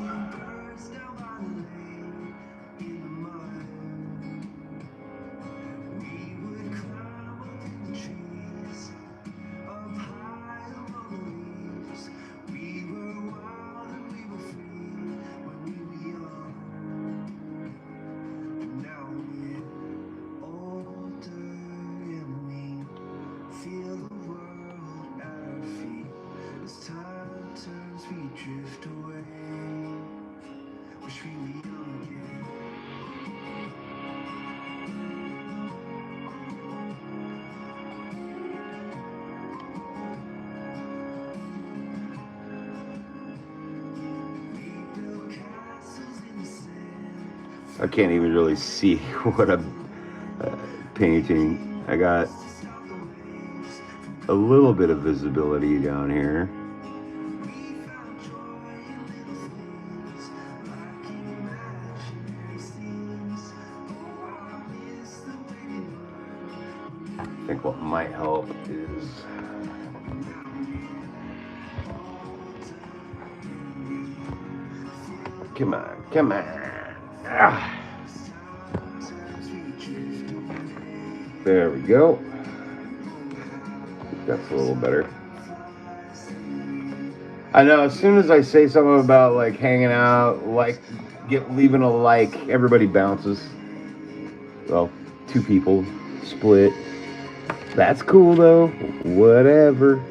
I can't even really see what I'm painting. I got a little bit of visibility down here. I think what might Come on, come on. Ah. There we go. That's a little better. I know, as soon as I say something about like hanging out, like leaving a like, everybody bounces. Well, two people split. That's cool though. Whatever.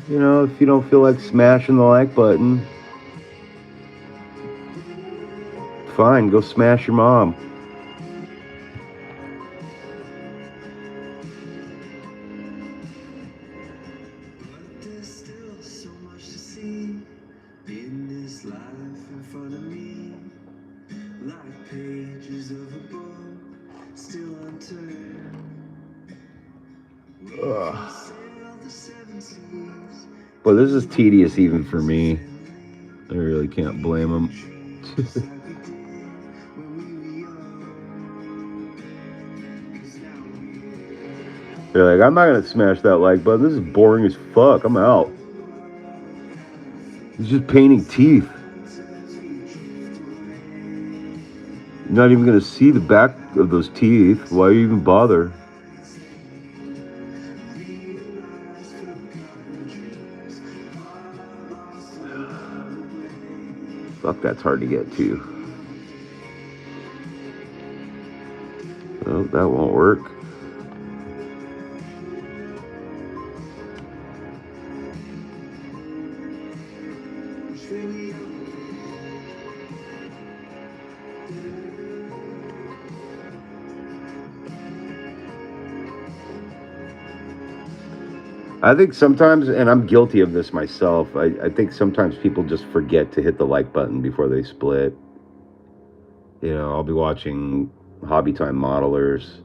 You know, if you don't feel like smashing the like button, fine, go smash your mom. Ugh. Well, this is tedious even for me. I really can't blame them. They're like, I'm not gonna smash that like button. This is boring as fuck. I'm out. He's just painting teeth. You're not even gonna see the back of those teeth. Why you even bother? Fuck, that's hard to get to. Oh, that won't work. I think sometimes, and I'm guilty of this myself, I think sometimes people just forget to hit the like button before they split. You know, I'll be watching Hobby Time Modelers,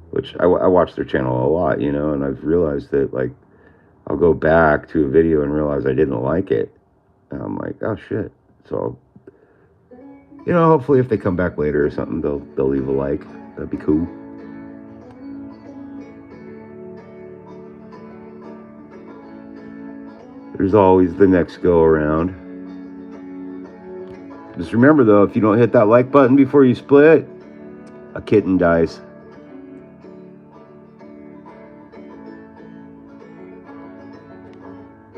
which I watch their channel a lot, you know, and I've realized that, like, I'll go back to a video and realize I didn't like it. And I'm like, oh shit. So, you know, hopefully if they come back later or something, they'll leave a like. That'd be cool. There's always the next go around. Just remember though, if you don't hit that like button before you split, a kitten dies.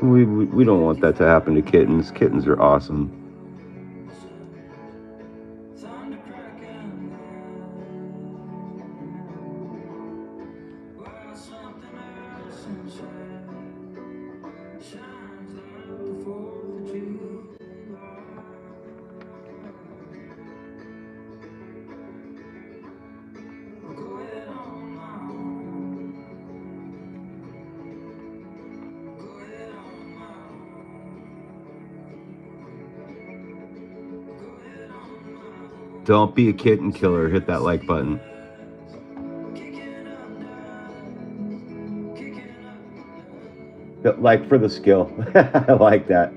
We don't want that to happen to kittens. Kittens are awesome. Don't be a kitten killer. Hit that like button. Like for the skill. I like that.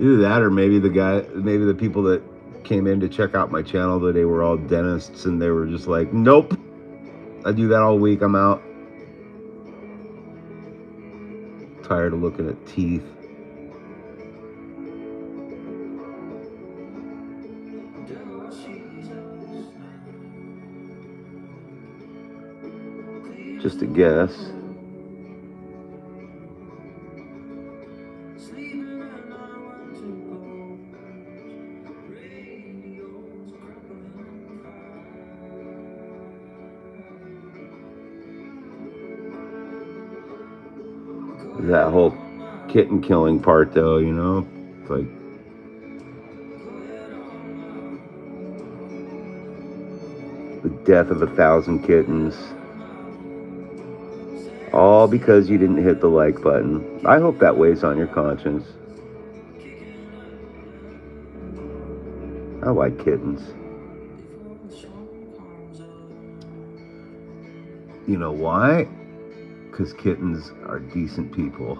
Either that or maybe the people that came in to check out my channel today were all dentists and they were just like, nope, I do that all week, I'm out. Tired of looking at teeth. Just a guess. That whole kitten killing part though, you know, it's like the death of 1,000 kittens, all because you didn't hit the like button. I hope that weighs on your conscience. I like kittens. You know why? Because kittens are decent people.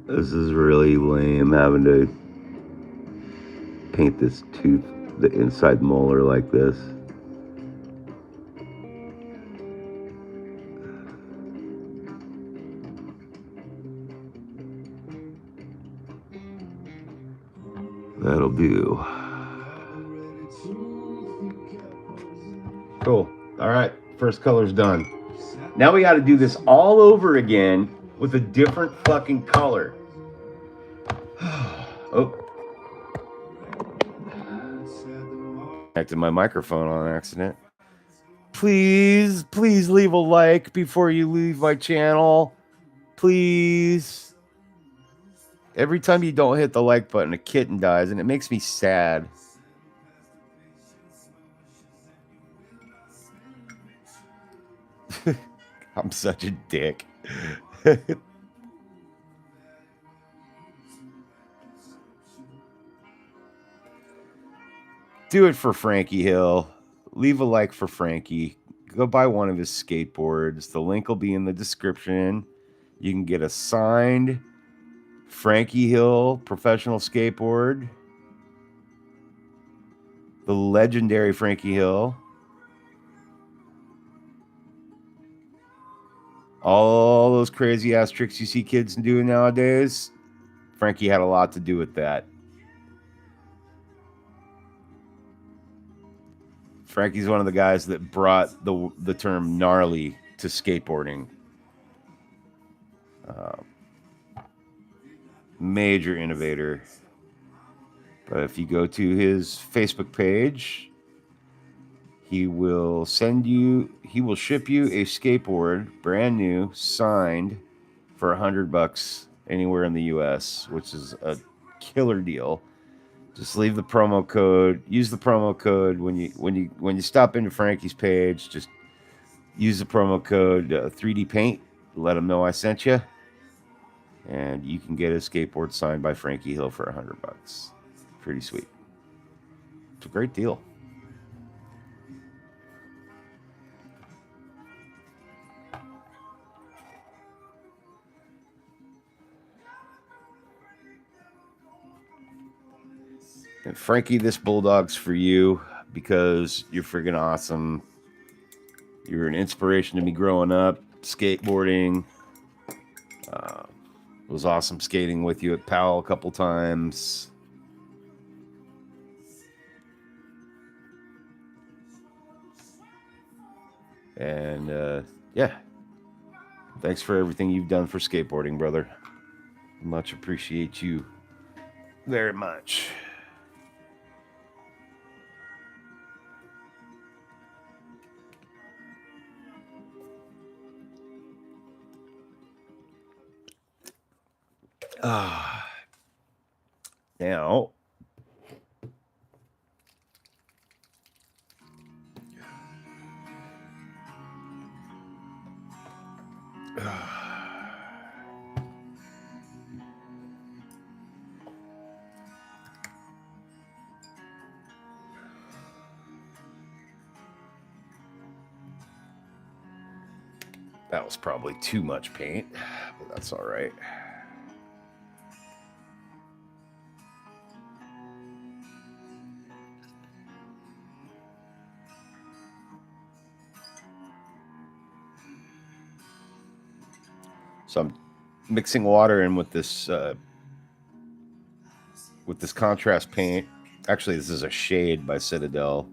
This is really lame having to paint this tooth, the inside molar like this. That'll do. Cool. All right, first color's done. Now we got to do this all over again with a different fucking color. Oh. Connected my microphone on accident. Please leave a like before you leave my channel. Please. Every time you don't hit the like button, a kitten dies, and it makes me sad. I'm such a dick. Do it for Frankie Hill. Leave a like for Frankie. Go buy one of his skateboards. The link will be in the description. You can get a signed Frankie Hill professional skateboard. The legendary Frankie Hill. All those crazy ass tricks you see kids doing nowadays, Frankie had a lot to do with that. Frankie's one of the guys that brought the term gnarly to skateboarding. Major innovator. But if you go to his Facebook page, he will ship you a skateboard, brand new, signed, for $100 anywhere in the US, which is a killer deal. Just leave the promo code. Use the promo code when you stop into Frankie's page. Just use the promo code 3D Paint. Let him know I sent you, and you can get a skateboard signed by Frankie Hill for $100. Pretty sweet. It's a great deal. And Frankie, this bulldog's for you because you're friggin' awesome. You're an inspiration to me growing up, skateboarding. It was awesome skating with you at Powell a couple times. And yeah, thanks for everything you've done for skateboarding, brother. Much appreciate you very much. Now, that was probably too much paint, but that's all right. So I'm mixing water in with this contrast paint. Actually, this is a shade by Citadel.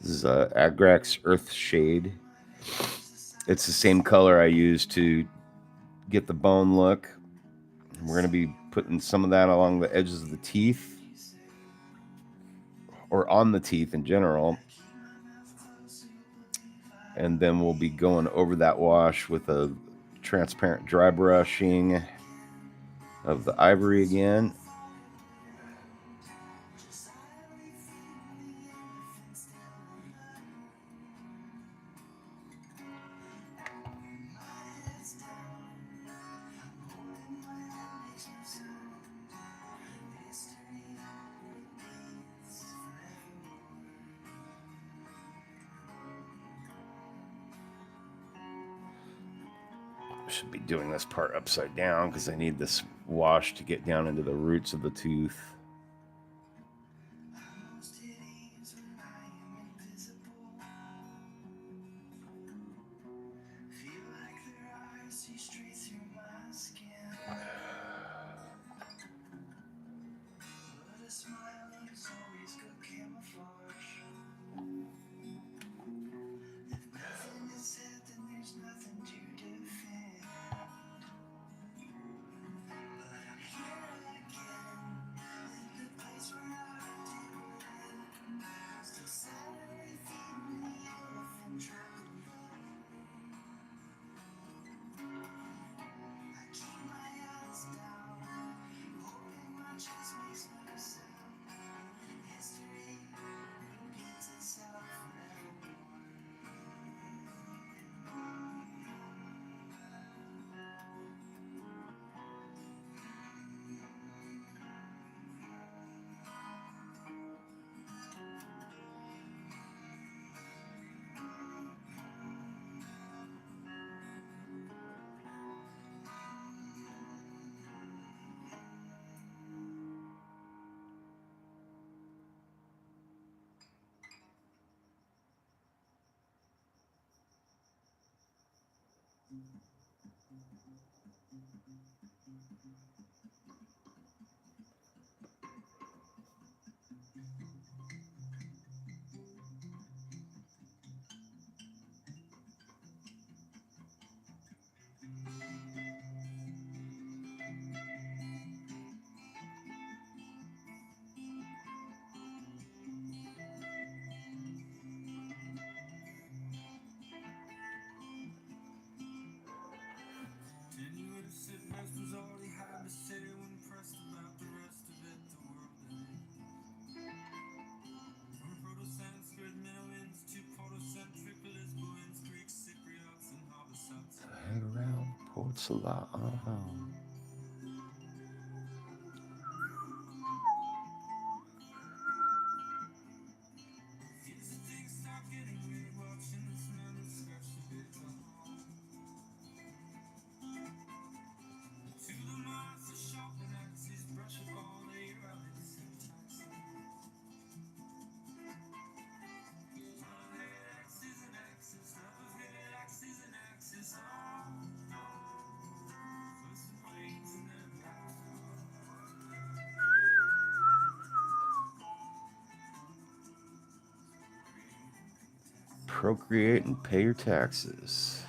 This is Agrax Earth Shade. It's the same color I used to get the bone look. We're going to be putting some of that along the edges of the teeth, or on the teeth in general. And then we'll be going over that wash with a transparent dry brushing of the ivory again. Should be doing this part upside down because I need this wash to get down into the roots of the tooth. Hang around Port Salah. Procreate and pay your taxes.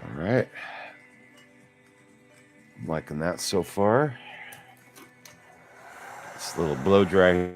All right. I'm liking that so far. This little blow dry.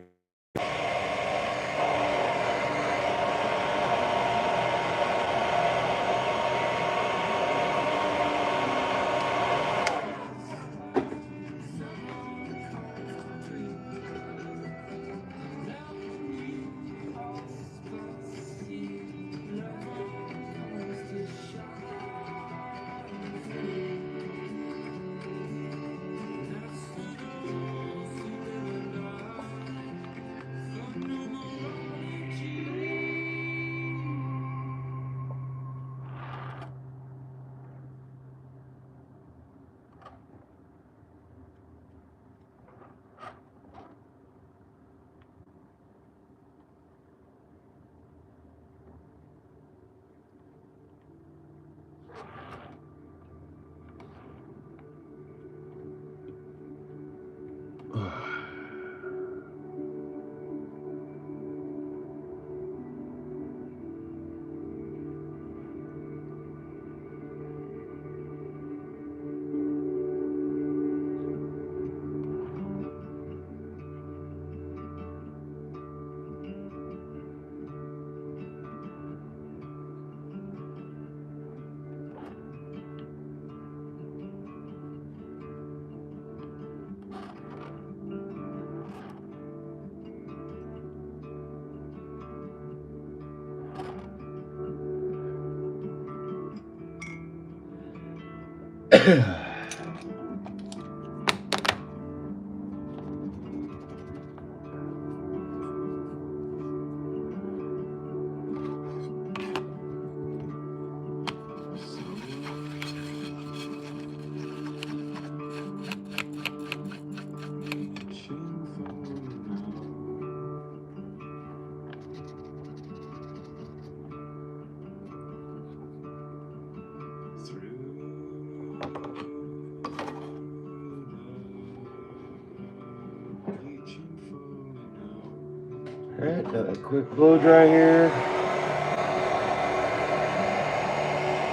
Alright, a quick blow dry here.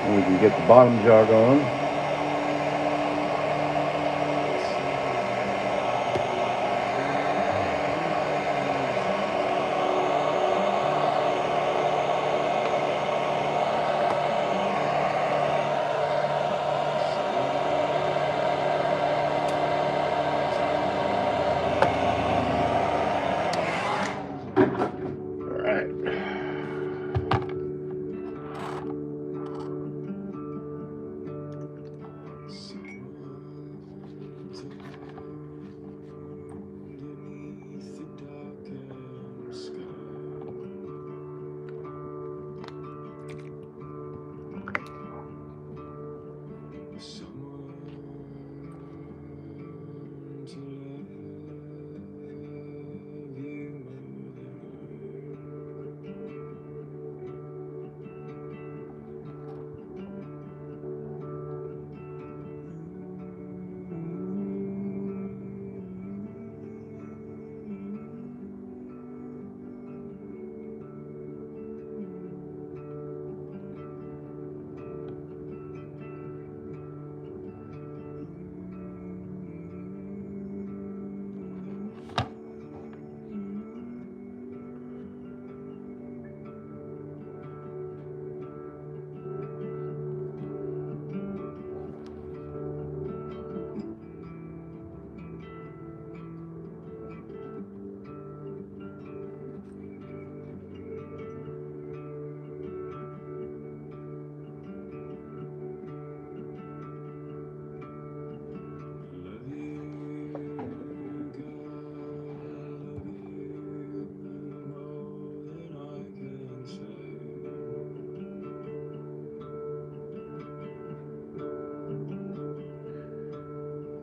And we can get the bottom jog on.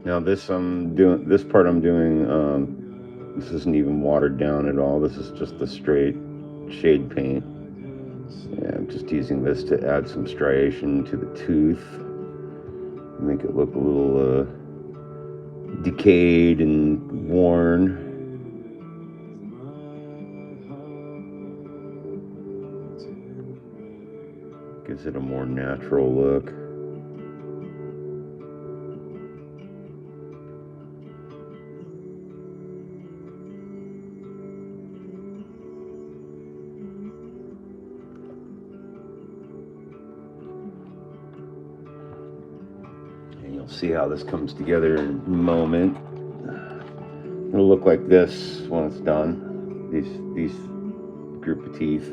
Now this part I'm doing, this isn't even watered down at all. This is just the straight shade paint. Yeah, I'm just using this to add some striation to the tooth, make it look a little decayed and worn. Gives it a more natural look. And you'll see how this comes together in a moment. It'll look like this when it's done. These group of teeth.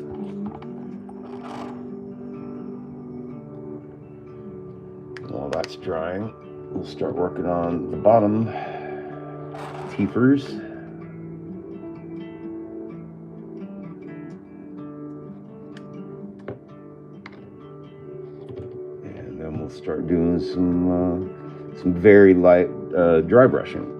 While that's drying, we'll start working on the bottom teethers. And then we'll start doing some very light dry brushing.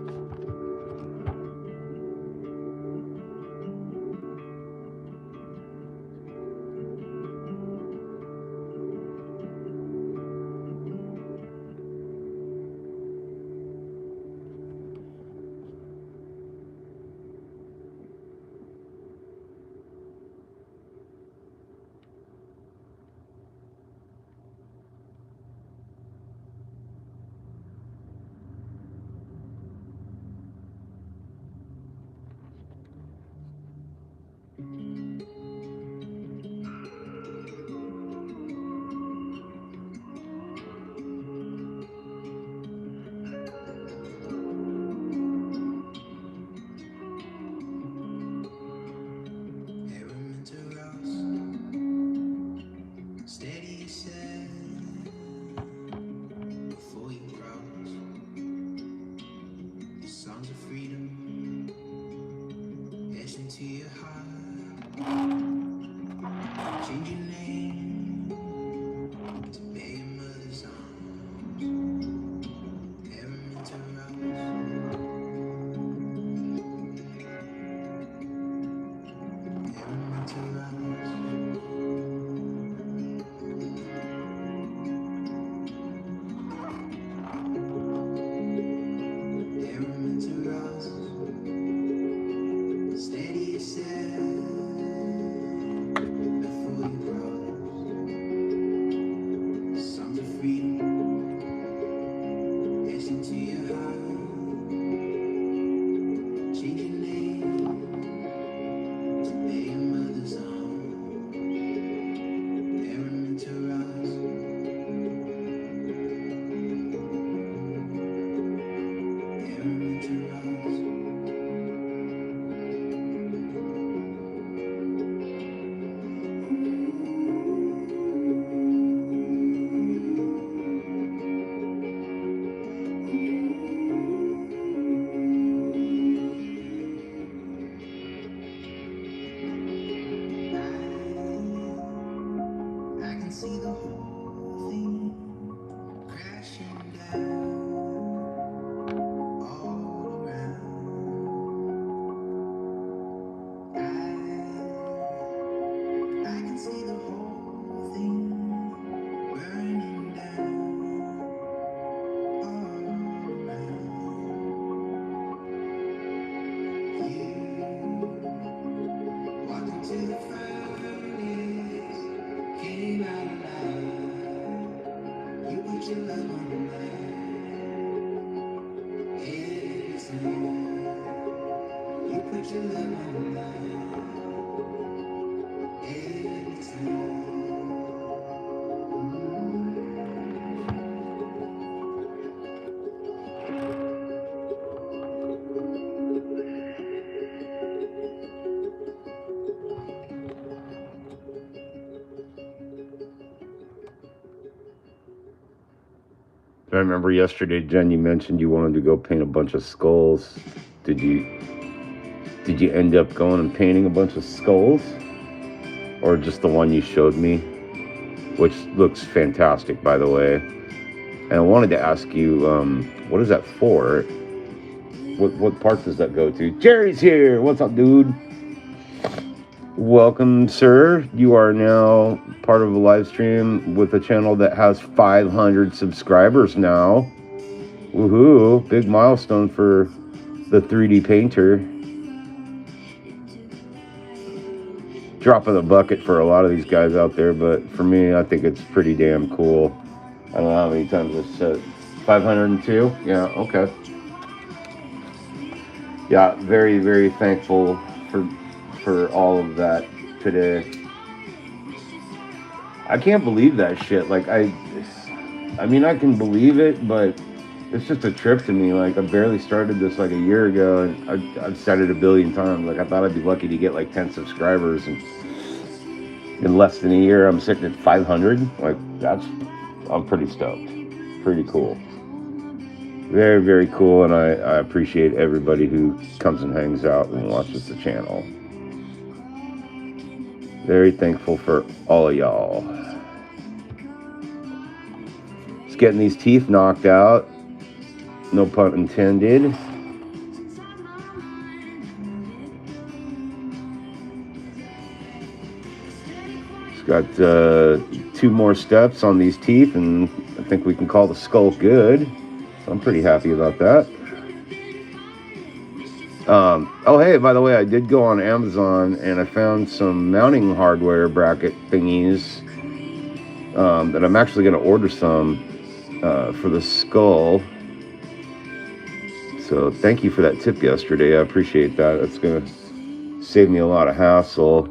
I remember yesterday, Jen, you mentioned you wanted to go paint a bunch of skulls. Did you end up going and painting a bunch of skulls? Or just the one you showed me? Which looks fantastic, by the way. And I wanted to ask you, what is that for? What part does that go to? Jerry's here! What's up, dude? Welcome, sir. You are now part of a live stream with a channel that has 500 subscribers now. Woohoo! Big milestone for the 3D painter. Drop of the bucket for a lot of these guys out there, but for me, I think it's pretty damn cool. I don't know how many times I said 502. Yeah, okay. Yeah, very, very thankful for all of that today. I can't believe that shit. Like I mean, I can believe it, but it's just a trip to me. Like I barely started this like a year ago, and I've said it a billion times. Like I thought I'd be lucky to get like 10 subscribers, and in less than a year, I'm sitting at 500. Like I'm pretty stoked. Pretty cool. Very, very cool, and I appreciate everybody who comes and hangs out and watches the channel. Very thankful for all of y'all. Just getting these teeth knocked out. No pun intended. Just got 2 more steps on these teeth, and I think we can call the skull good. So I'm pretty happy about that. Oh, hey, by the way, I did go on Amazon and I found some mounting hardware bracket thingies that I'm actually going to order some for the skull. So thank you for that tip yesterday. I appreciate that. It's going to save me a lot of hassle.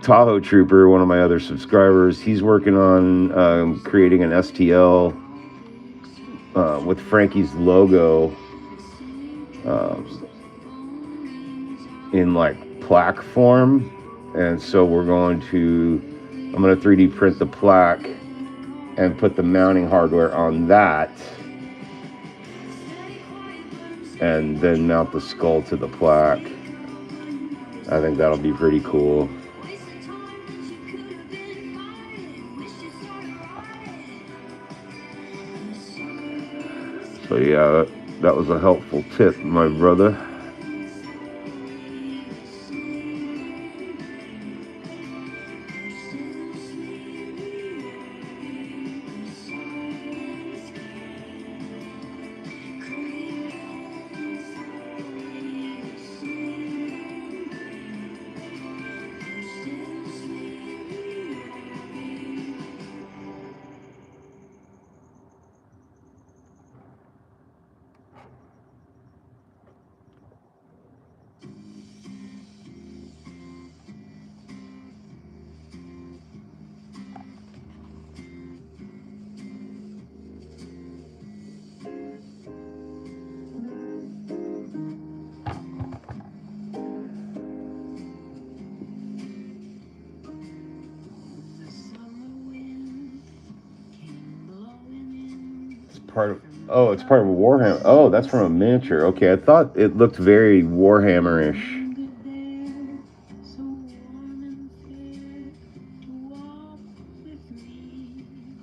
Tahoe Trooper, one of my other subscribers, he's working on creating an STL with Frankie's logo in like plaque form, and so I'm going to 3D print the plaque and put the mounting hardware on that, and then mount the skull to the plaque. I think that'll be pretty cool. So yeah, that was a helpful tip, my brother. It's part of a Warhammer. Oh, that's from a miniature. Okay, I thought it looked very Warhammer-ish.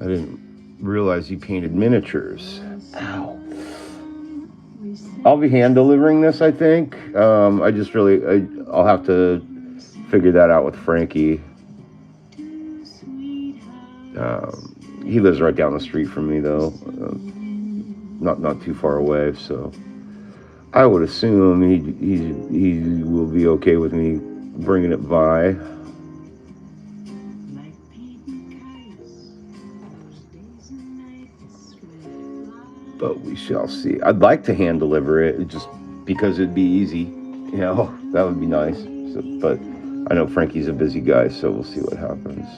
I didn't realize you painted miniatures. Ow. I'll be hand delivering this, I think. I'll have to figure that out with Frankie. He lives right down the street from me, though, not too far away. So I would assume he will be okay with me bringing it by. But we shall see. I'd like to hand deliver it, just because it'd be easy. That would be nice. So, but I know Frankie's a busy guy, so we'll see what happens.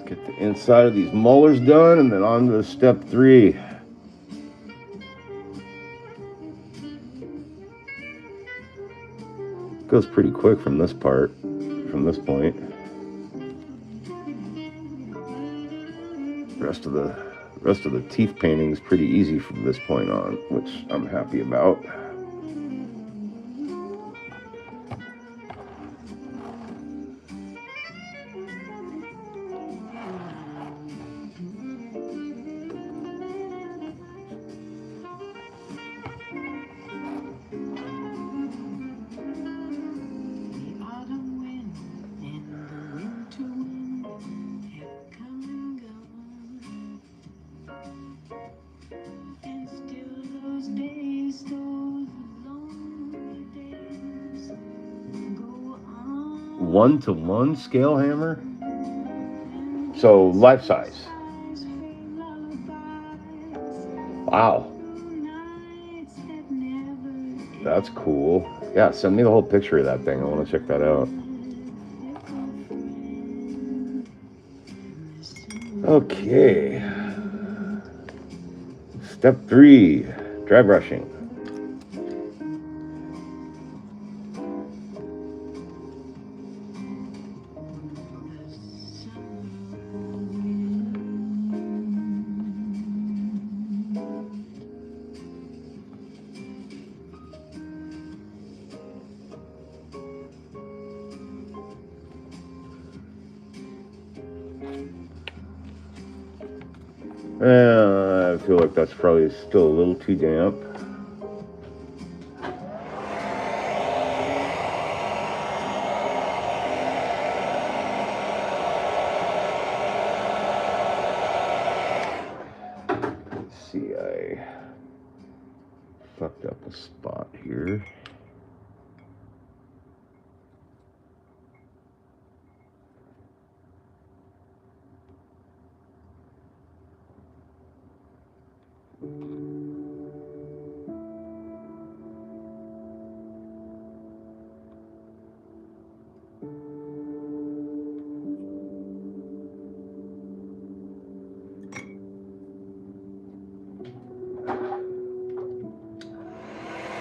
Get the inside of these molars done, and then on to step 3. Goes pretty quick from this point. Rest of the teeth painting is pretty easy from this point on, which I'm happy about. One-to-one scale hammer, so life size. Wow, that's cool. Yeah, send me the whole picture of that thing. I want to check that out. Okay, step 3, dry brushing. I feel like that's probably still a little too damp. Let's see, I fucked up a spot here.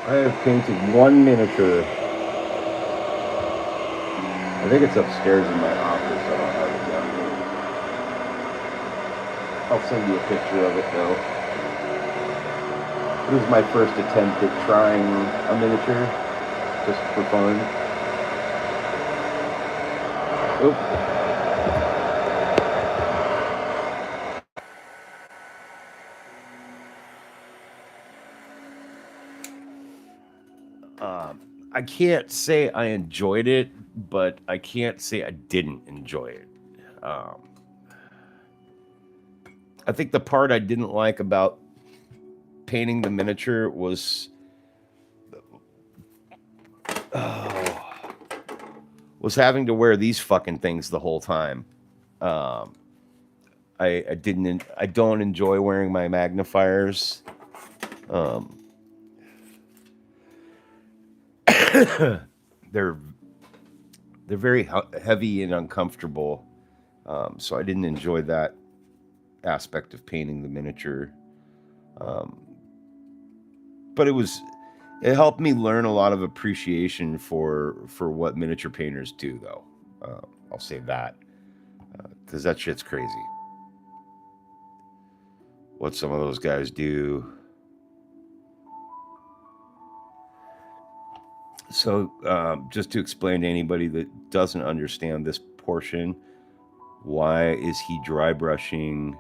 I have painted one miniature. I think it's upstairs in my office. I don't have it down here. I'll send you a picture of it though. This is my first attempt at trying a miniature, just for fun. Oop. I can't say I enjoyed it, but I can't say I didn't enjoy it. I think the part I didn't like about painting the miniature was having to wear these fucking things the whole time. I don't enjoy wearing my magnifiers. They're very heavy and uncomfortable, so I didn't enjoy that aspect of painting the miniature. But it was It helped me learn a lot of appreciation for what miniature painters do, though. I'll say that because that shit's crazy. What some of those guys do. So, just to explain to anybody that doesn't understand this portion, why is he dry brushing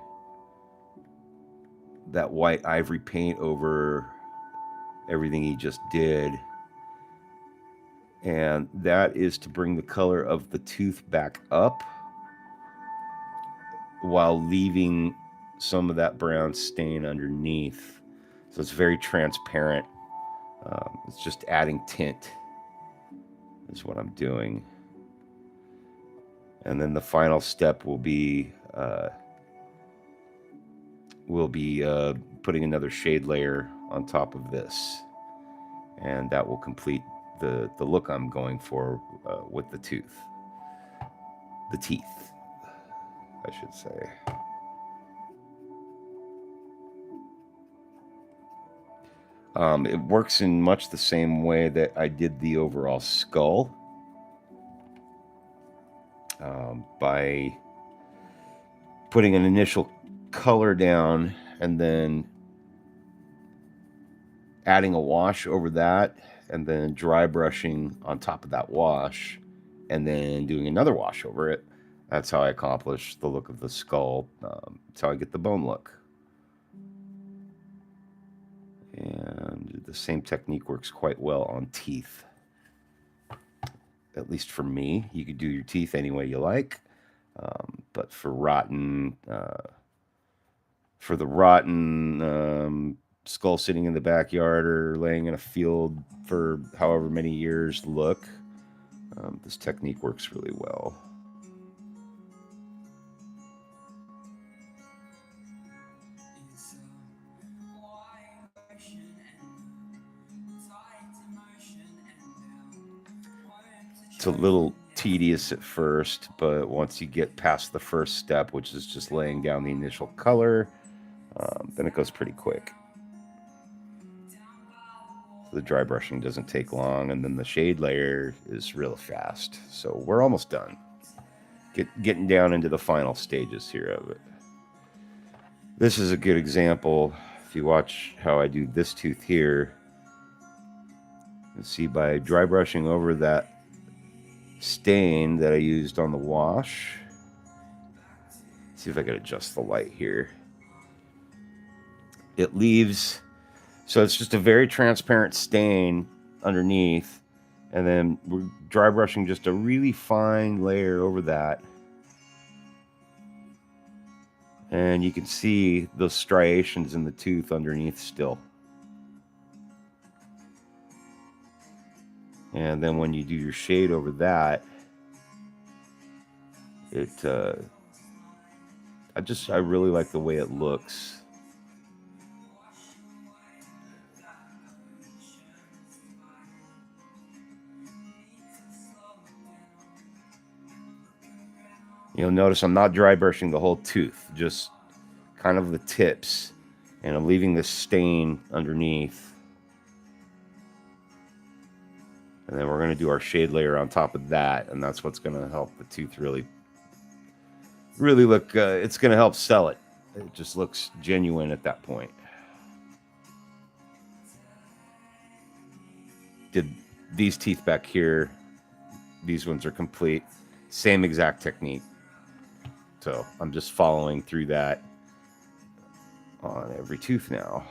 that white ivory paint over everything he just did? And that is to bring the color of the tooth back up while leaving some of that brown stain underneath. So it's very transparent. It's just adding tint is what I'm doing. And then the final step will be putting another shade layer on top of this. And that will complete the look I'm going for with the tooth. The teeth, I should say. It works in much the same way that I did the overall skull. By putting an initial color down and then adding a wash over that and then dry brushing on top of that wash and then doing another wash over it. That's how I accomplish the look of the skull. That's how I get the bone look. And the same technique works quite well on teeth. At least for me. You could do your teeth any way you like. But for the rotten skull sitting in the backyard or laying in a field for however many years look, this technique works really well. It's a little tedious at first, but once you get past the first step, which is just laying down the initial color, then it goes pretty quick. The dry brushing doesn't take long, and then the shade layer is real fast. So we're almost done. Getting down into the final stages here of it. This is a good example. If you watch how I do this tooth here, you see by dry brushing over that stain that I used on the wash. See if I can adjust the light here. It leaves, so it's just a very transparent stain underneath, and then we're dry brushing just a really fine layer over that. And you can see those striations in the tooth underneath still. And then when you do your shade over that, I really like the way it looks. You'll notice I'm not dry brushing the whole tooth, just kind of the tips, and I'm leaving this stain underneath. And then we're going to do our shade layer on top of that, and that's what's going to help the tooth really look, it's going to help sell it. It just looks genuine at that point. Did these teeth back here, these ones are complete. Same exact technique. So I'm just following through that on every tooth now.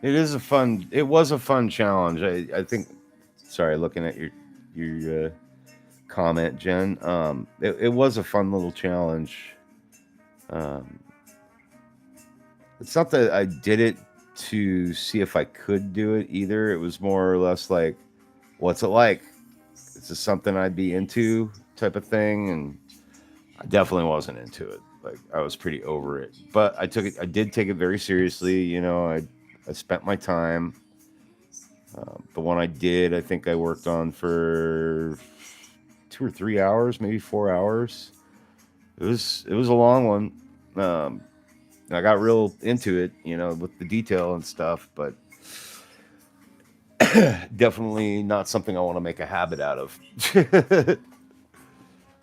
It is a fun. It was a fun challenge. I think. Sorry, looking at your comment, Jen. It was a fun little challenge. Um, it's not that I did it to see if I could do it either. It was more or less like, what's it like? Is this something I'd be into, type of thing? And I definitely wasn't into it. Like I was pretty over it. But I took it. I did take it very seriously. You know, I spent my time. The one I did, I think I worked on for 2 or 3 hours, maybe 4 hours. It was a long one. Um, I got real into it, you know, with the detail and stuff, but definitely not something I want to make a habit out of.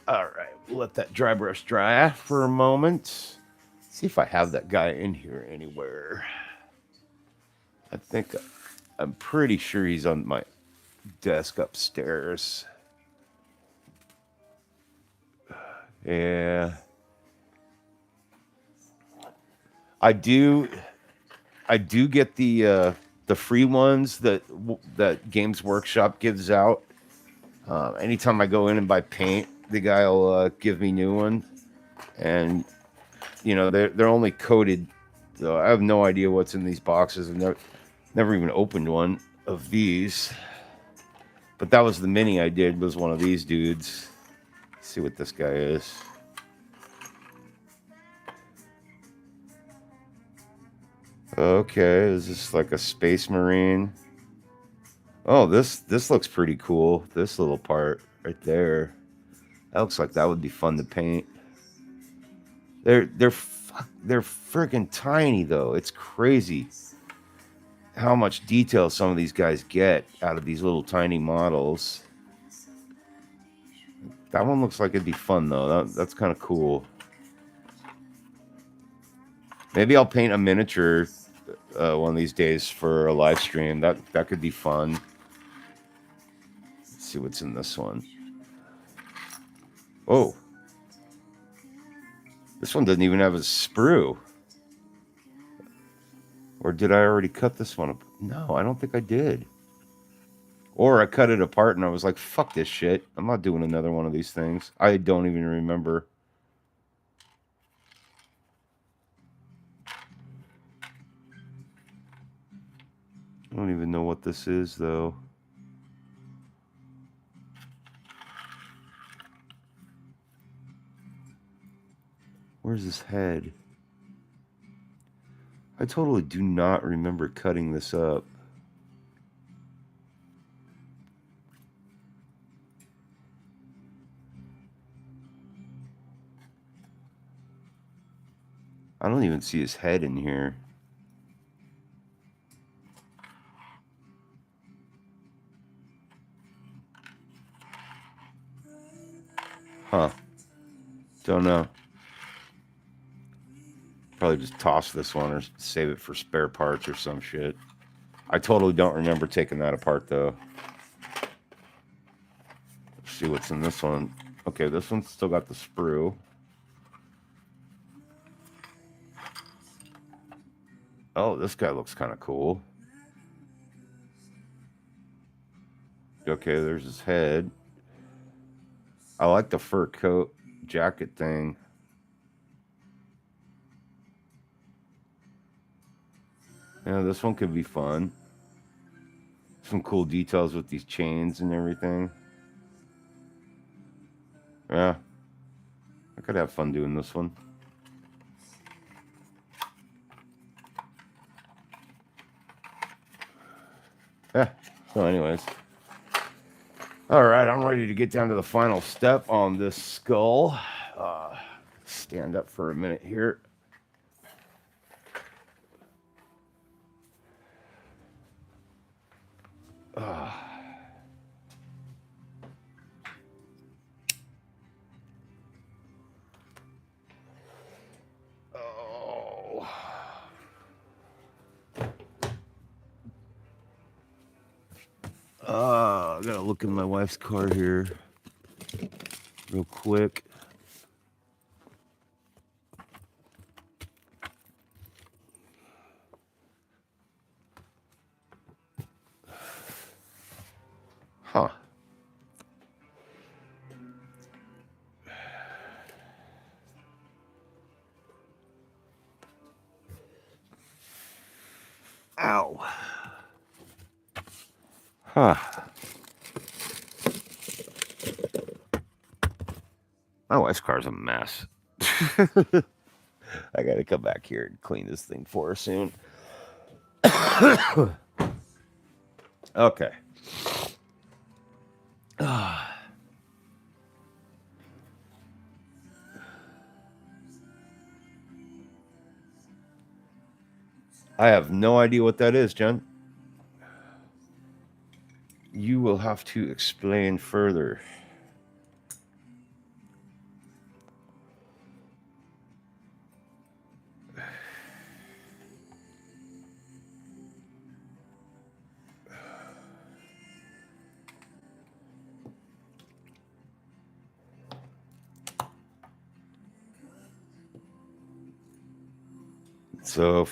All right, we'll let that dry brush dry for a moment. See if I have that guy in here anywhere. I think I'm pretty sure he's on my desk upstairs. Yeah. I do I do get the free ones that Games Workshop gives out. Anytime I go in and buy paint, the guy will give me new one, and you know they're only coated. So I have no idea what's in these boxes. I've never even opened one of these. But that was the mini I did. Was one of these dudes. Let's see what this guy is. Okay, is this like a space marine? Oh, this looks pretty cool. This little part right there. That looks like that would be fun to paint. They're freaking tiny though. It's crazy how much detail some of these guys get out of these little tiny models. That one looks like it'd be fun though. That's kind of cool. Maybe I'll paint a miniature one of these days for a live stream. That could be fun. Let's see what's in this one. Oh, this one doesn't even have a sprue. Or did I already cut this one up? No, I don't think I did. Or I cut it apart and I was like, fuck this shit. I'm not doing another one of these things. I don't even remember. I don't even know what this is, though. Where's his head? I totally do not remember cutting this up. I don't even see his head in here. Huh. Don't know. Probably just toss this one or save it for spare parts or some shit. I totally don't remember taking that apart, though. Let's see what's in this one. Okay, this one's still got the sprue. Oh, this guy looks kind of cool. Okay, there's his head. I like the fur coat jacket thing. Yeah, this one could be fun. Some cool details with these chains and everything. Yeah. I could have fun doing this one. Yeah. So anyways. Alright, I'm ready to get down to the final step on this skull. Stand up for a minute here. I gotta look in my wife's car here real quick. Ow. Huh. My wife's car's a mess. I gotta come back here and clean this thing for her soon. Okay. I have no idea what that is, Jen. You will have to explain further. So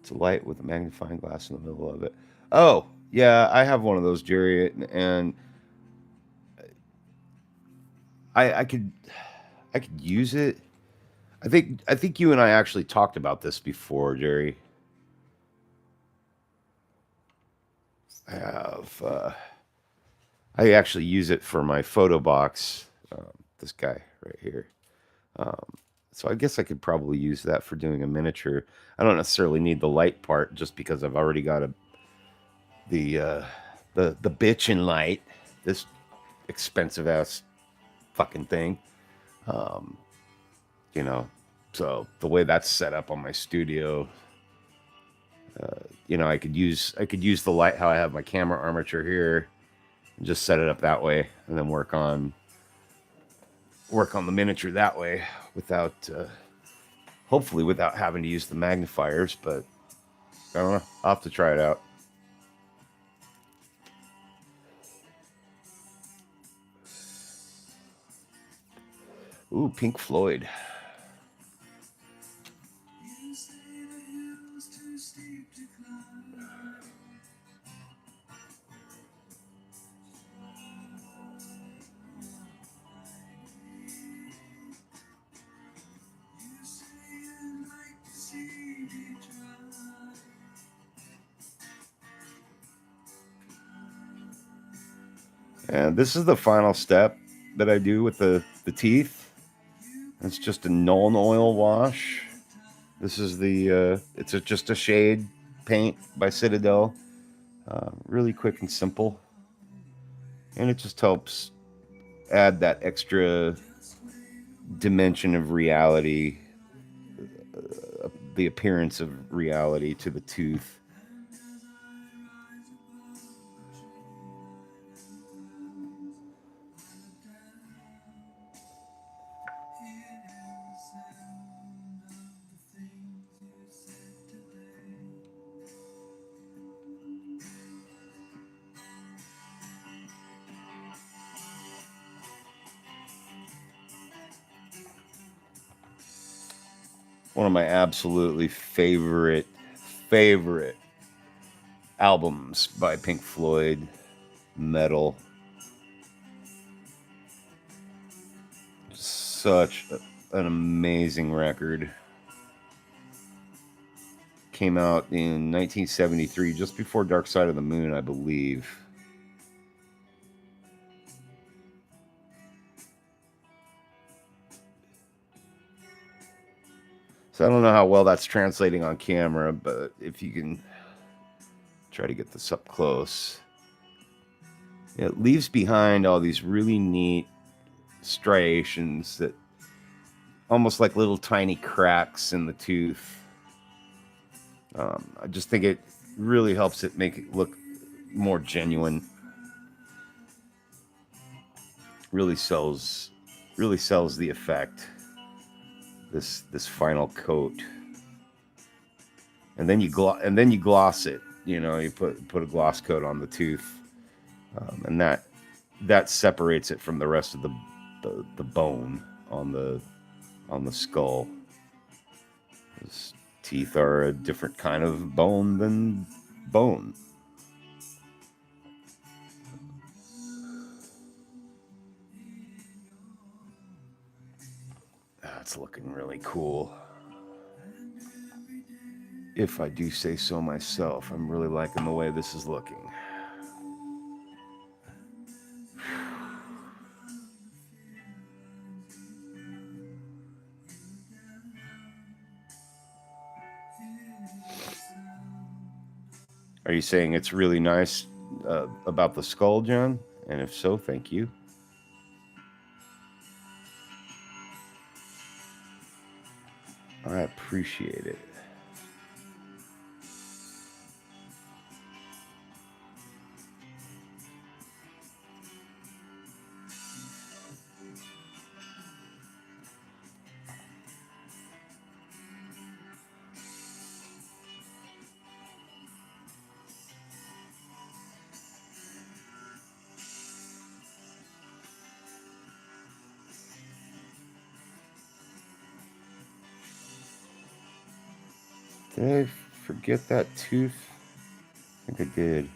it's a light with a magnifying glass in the middle of it. Oh, yeah, I have one of those, Jerry, and I could use it. I think you and I actually talked about this before, Jerry. I have I actually use it for my photo box. This guy right here. Um, so I guess I could probably use that for doing a miniature. I don't necessarily need the light part just because I've already got the bitchin' light. This expensive ass fucking thing. Um, you know, so the way that's set up on my studio, I could use the light how I have my camera armature here, and just set it up that way, and then work on the miniature that way without hopefully without having to use the magnifiers. But I don't know. I'll have to try it out. Ooh, Pink Floyd. And this is the final step that I do with the teeth. It's just a Nuln oil wash. This is just a shade paint by Citadel. Really quick and simple. And it just helps add that extra dimension of reality, the appearance of reality to the tooth. One of my absolutely favorite albums by Pink Floyd, Metal. Such an amazing record. Came out in 1973, just before Dark Side of the Moon, I believe. So I don't know how well that's translating on camera, but if you can try to get this up close. It leaves behind all these really neat striations that almost like little tiny cracks in the tooth. I just think it really helps it make it look more genuine. Really sells the effect. This final coat, and then you gloss it. You put a gloss coat on the tooth, and that separates it from the rest of the bone on the skull. His teeth are a different kind of bone than bone. That's looking really cool. if I do say so myself. I'm really liking the way this is looking. Are you saying it's really nice about the skull, John? And if so, thank you. I appreciate it. Did I forget that tooth? I think I did.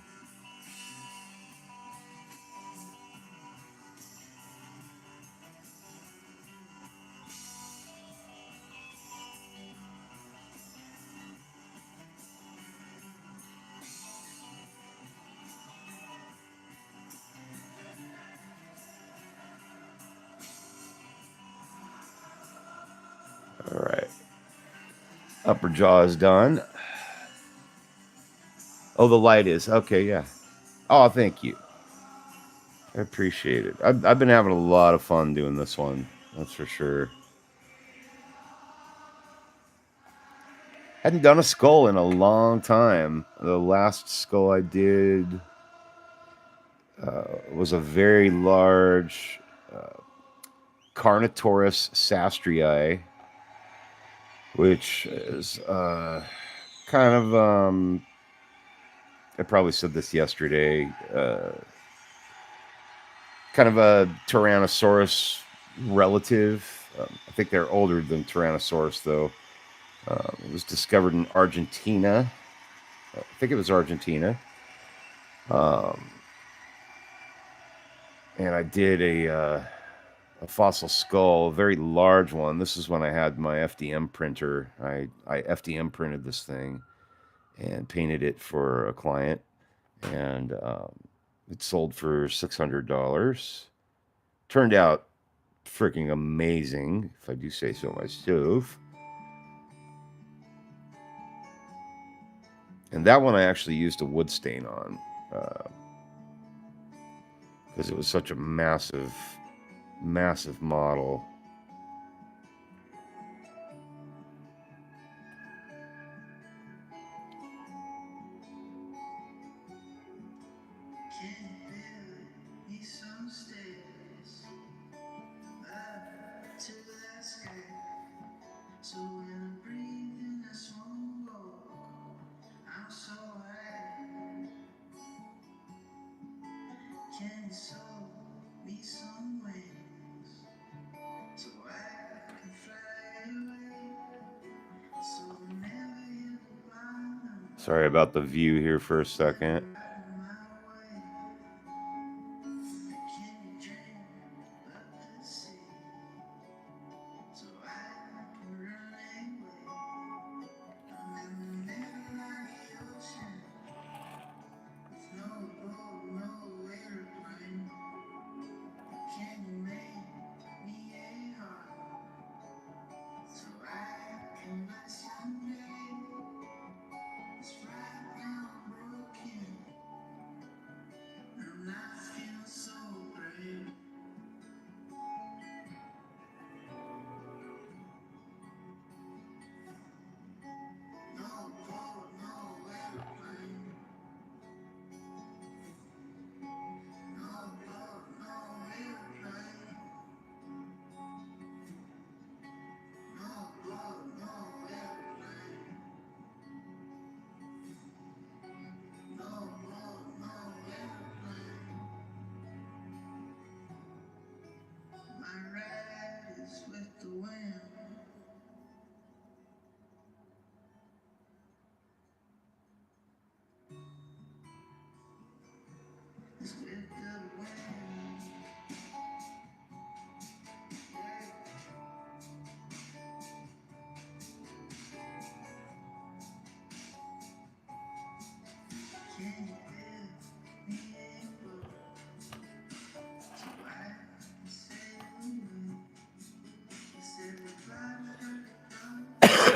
All right. Upper jaw is done. Oh, the light is. Okay, yeah. Oh, thank you. I appreciate it. I've been having a lot of fun doing this one. That's for sure. Hadn't done a skull in a long time. The last skull I did was a very large Carnotaurus sastrii, which is kind of I probably said this yesterday. Kind of a Tyrannosaurus relative. I think they're older than Tyrannosaurus, though. It was discovered in Argentina. I think it was Argentina. Um, and I did a fossil skull, a very large one. This is when I had my FDM printer. I FDM printed this thing and painted it for a client, and it sold for $600. Turned out freaking amazing, if I do say so myself. And that one I actually used a wood stain on because it was such a massive, massive model. Sorry about the view here for a second.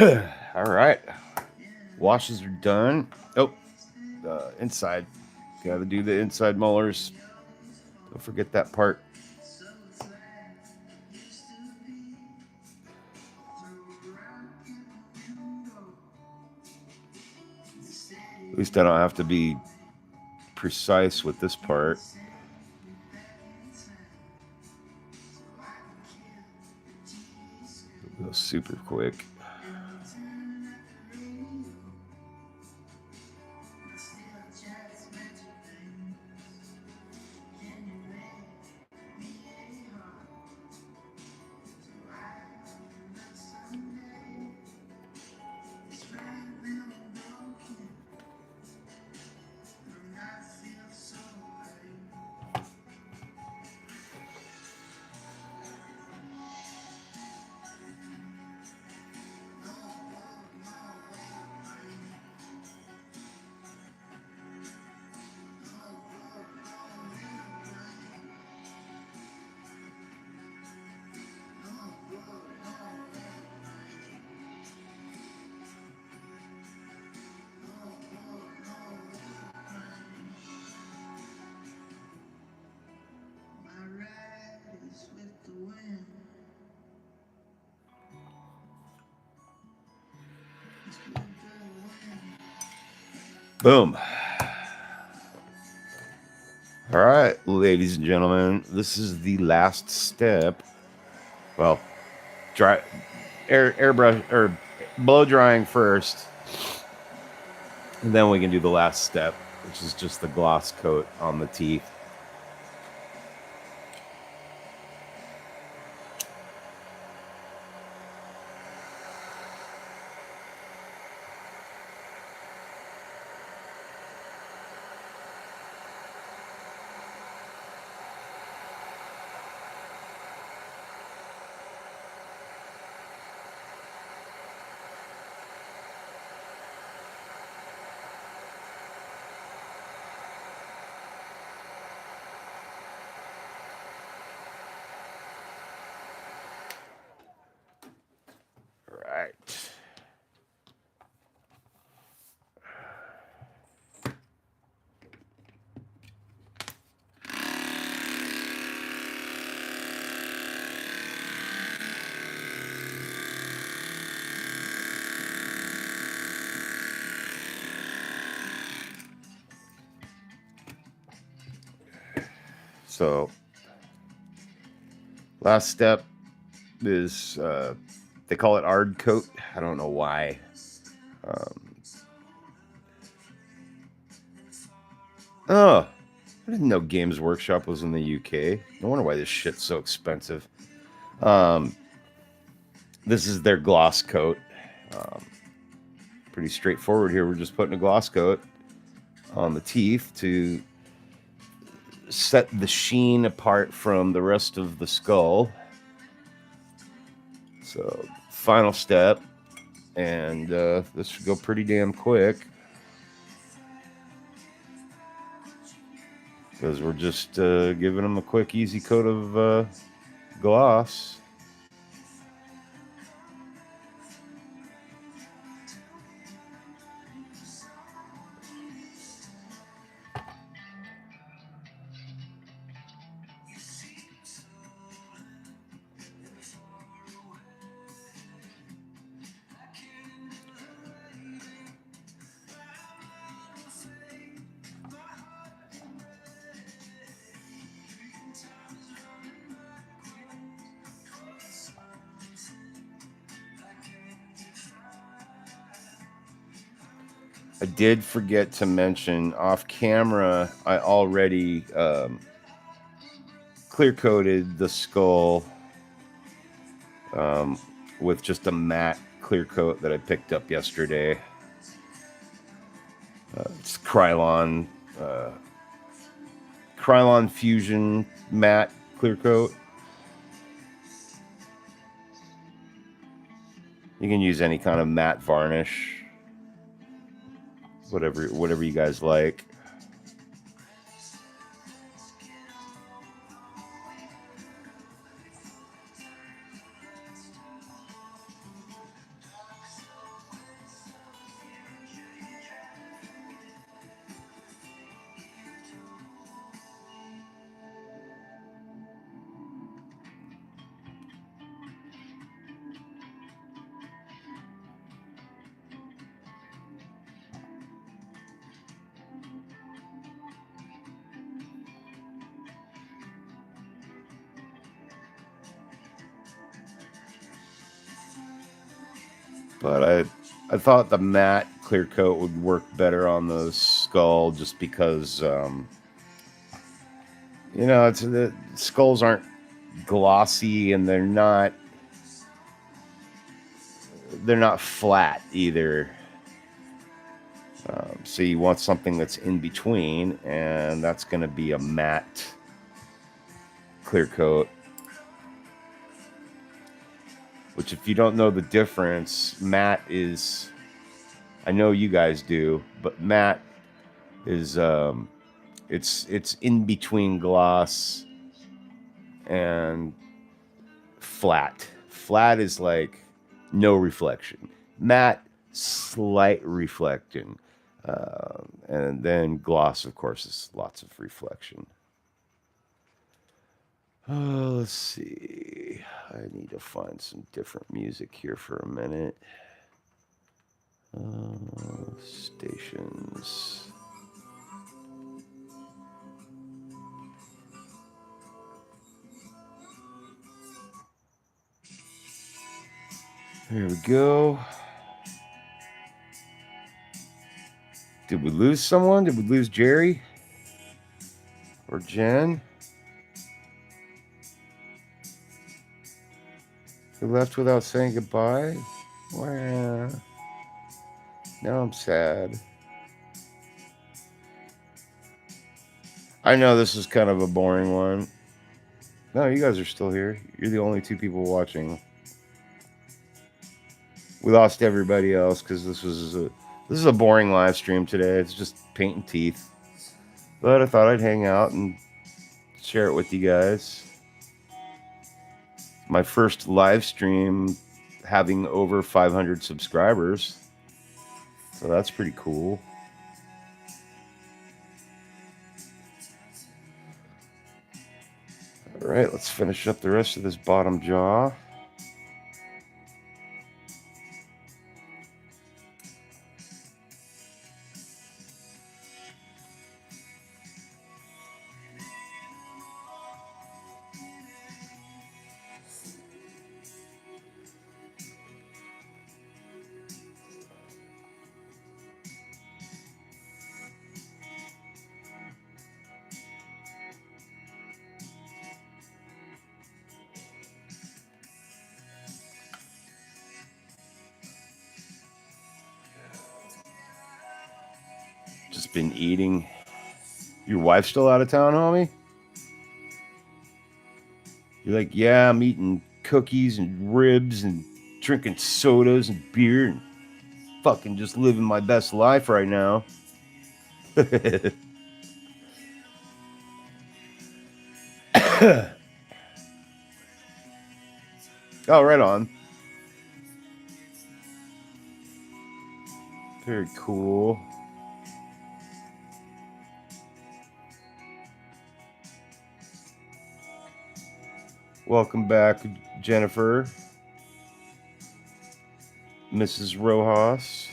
All right. Washes are done. Oh, inside. Got to do the inside molars. Don't forget that part. At least I don't have to be precise with this part. Go super quick. Boom. All right, ladies and gentlemen, this is the last step. Well, dry airbrush or blow drying first, and then we can do the last step, which is just the gloss coat on the teeth. Right. So, last step is they call it hard coat. I don't know why. Oh, I didn't know Games Workshop was in the UK. No wonder why this shit's so expensive. This is their gloss coat. Pretty straightforward here. We're just putting a gloss coat on the teeth to set the sheen apart from the rest of the skull. So, final step. And this should go pretty damn quick. Because we're just giving them a quick, easy coat of gloss. I did forget to mention off camera, I already clear coated the skull with just a matte clear coat that I picked up yesterday. It's Krylon Fusion matte clear coat. You can use any kind of matte varnish, whatever you guys like. But I thought the matte clear coat would work better on the skull just because, you know, it's the skulls aren't glossy and they're not flat either. So you want something that's in between, and that's going to be a matte clear coat. Which, if you don't know the difference, matte is, I know you guys do, but matte is it's in between gloss and flat. Flat is like no reflection. Matte, slight reflection. And then gloss, of course, is lots of reflection. Let's see. I need to find some different music here for a minute. Stations. Here we go. Did we lose someone? Did we lose Jerry? Or Jen? Who left without saying goodbye? Wow. Now I'm sad. I know this is kind of a boring one. No, you guys are still here. You're the only two people watching. We lost everybody else because this is a boring live stream today. It's just painting teeth. But I thought I'd hang out and share it with you guys. My first live stream having over 500 subscribers. So that's pretty cool. All right, let's finish up the rest of this bottom jaw. Just been eating. Your wife's still out of town, homie? You're like, yeah, I'm eating cookies and ribs and drinking sodas and beer and fucking just living my best life right now. Oh, right on. Very cool. Welcome back, Jennifer. Mrs. Rojas.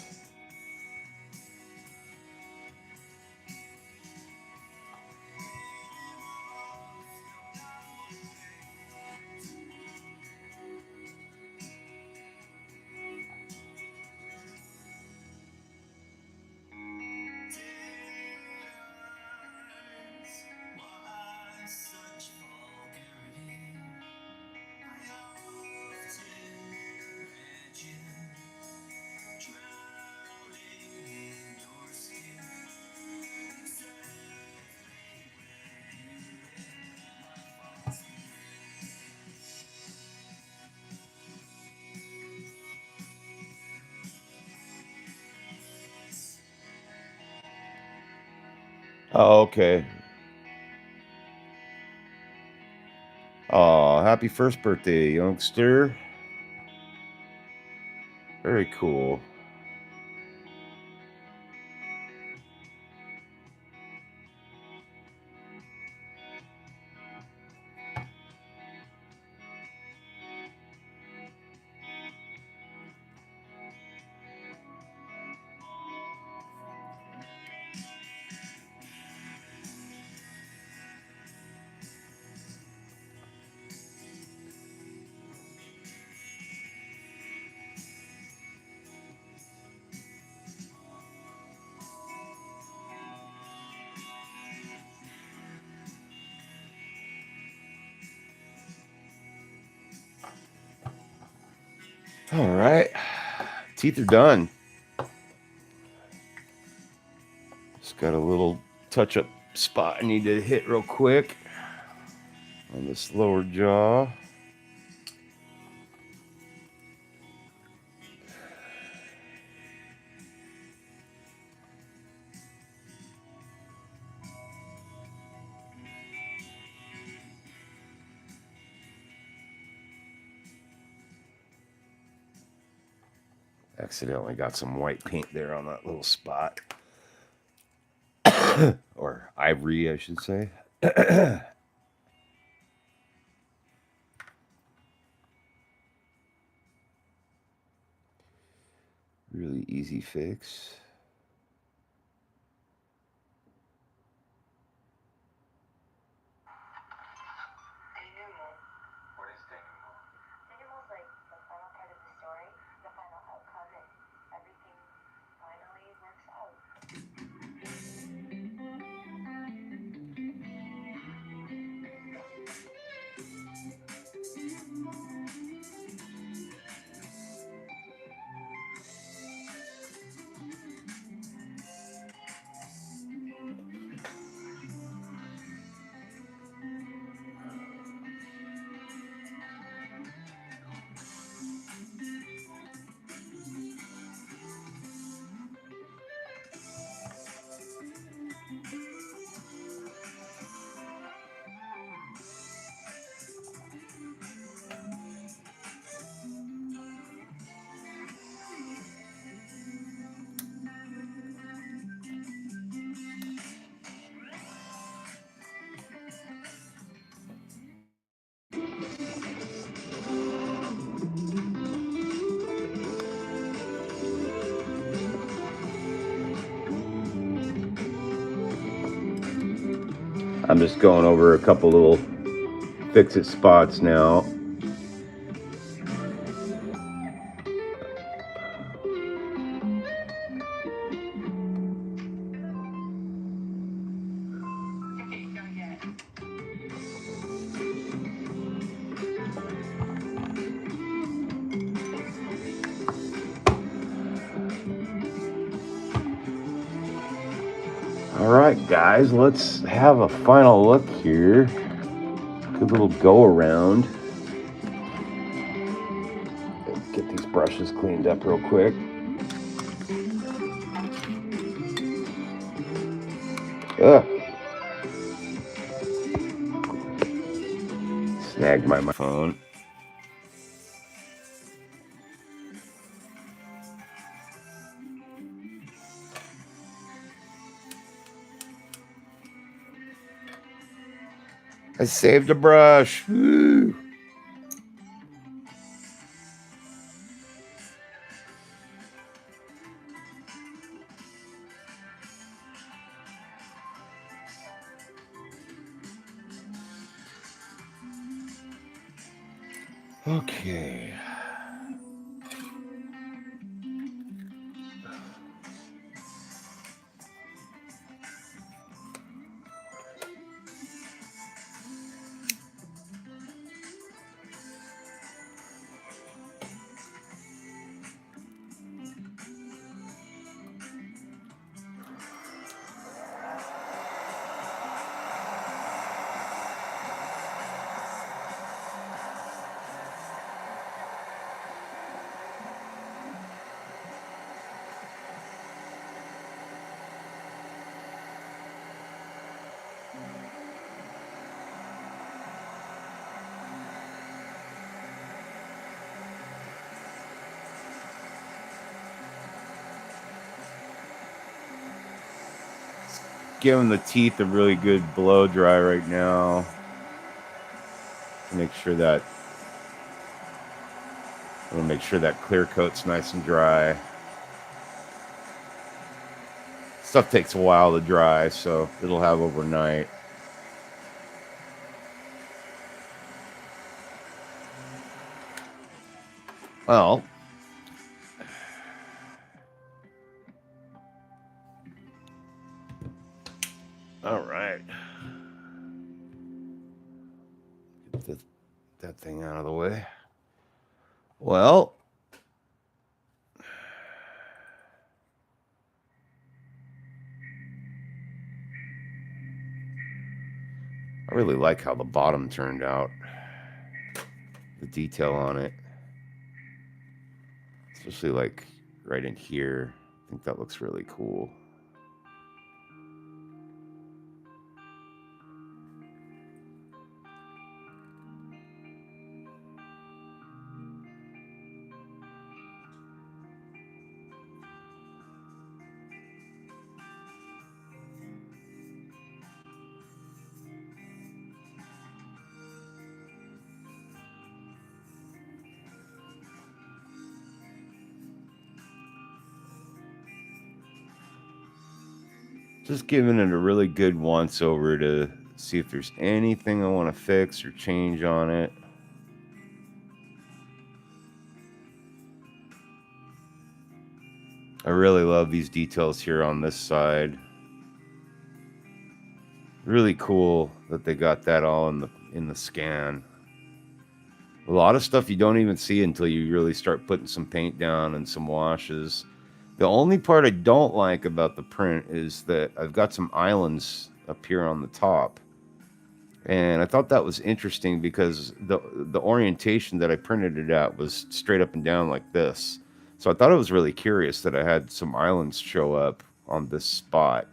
Oh, okay. Oh, happy first birthday, youngster. Very cool. All right, teeth are done. Just got a little touch-up spot I need to hit real quick on this lower jaw. Accidentally got some white paint there on that little spot. Or ivory, I should say. Really easy fix. I'm just going over a couple little fix-it spots now. All right, guys, let's have a final look here. Good little go around. Get these brushes cleaned up real quick. Ugh. Snagged my phone. I saved a brush. Woo. Okay. Giving the teeth a really good blow dry right now. Make sure that clear coat's nice and dry. Stuff takes a while to dry, so it'll have overnight. Well, all right. Get that thing out of the way. Well, I really like how the bottom turned out. The detail on it. Especially like right in here. I think that looks really cool. Just giving it a really good once over to see if there's anything I want to fix or change on it. I really love these details here on this side. Really cool that they got that all in the scan. A lot of stuff you don't even see until you really start putting some paint down and some washes. The only part I don't like about the print is that I've got some islands up here on the top. And I thought that was interesting because the orientation that I printed it at was straight up and down like this. So I thought it was really curious that I had some islands show up on this spot.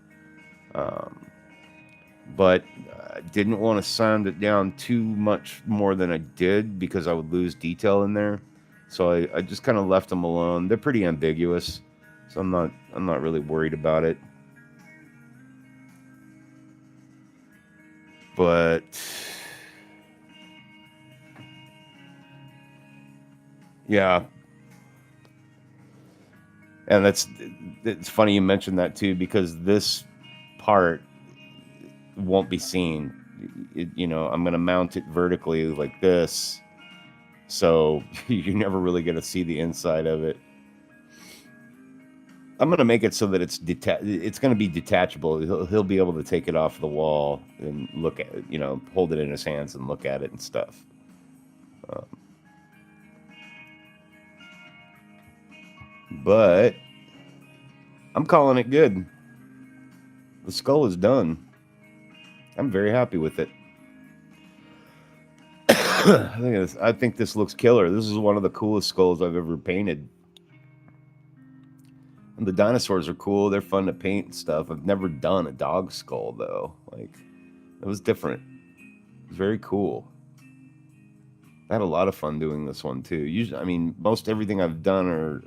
But I didn't want to sand it down too much more than I did because I would lose detail in there. So I just kind of left them alone. They're pretty ambiguous, so I'm not really worried about it. But yeah, and it's funny you mentioned that too, because this part won't be seen. I'm going to mount it vertically like this, so you're never really going to see the inside of it. I'm going to make it so that it's going to be detachable. He'll be able to take it off the wall and look at it, hold it in his hands and look at it and stuff. But I'm calling it good. The skull is done. I'm very happy with it. I think this looks killer. This is one of the coolest skulls I've ever painted. And the dinosaurs are cool. They're fun to paint and stuff. I've never done a dog skull, though. Like, it was different. It was very cool. I had a lot of fun doing this one, too. Usually, I mean, most everything I've done or,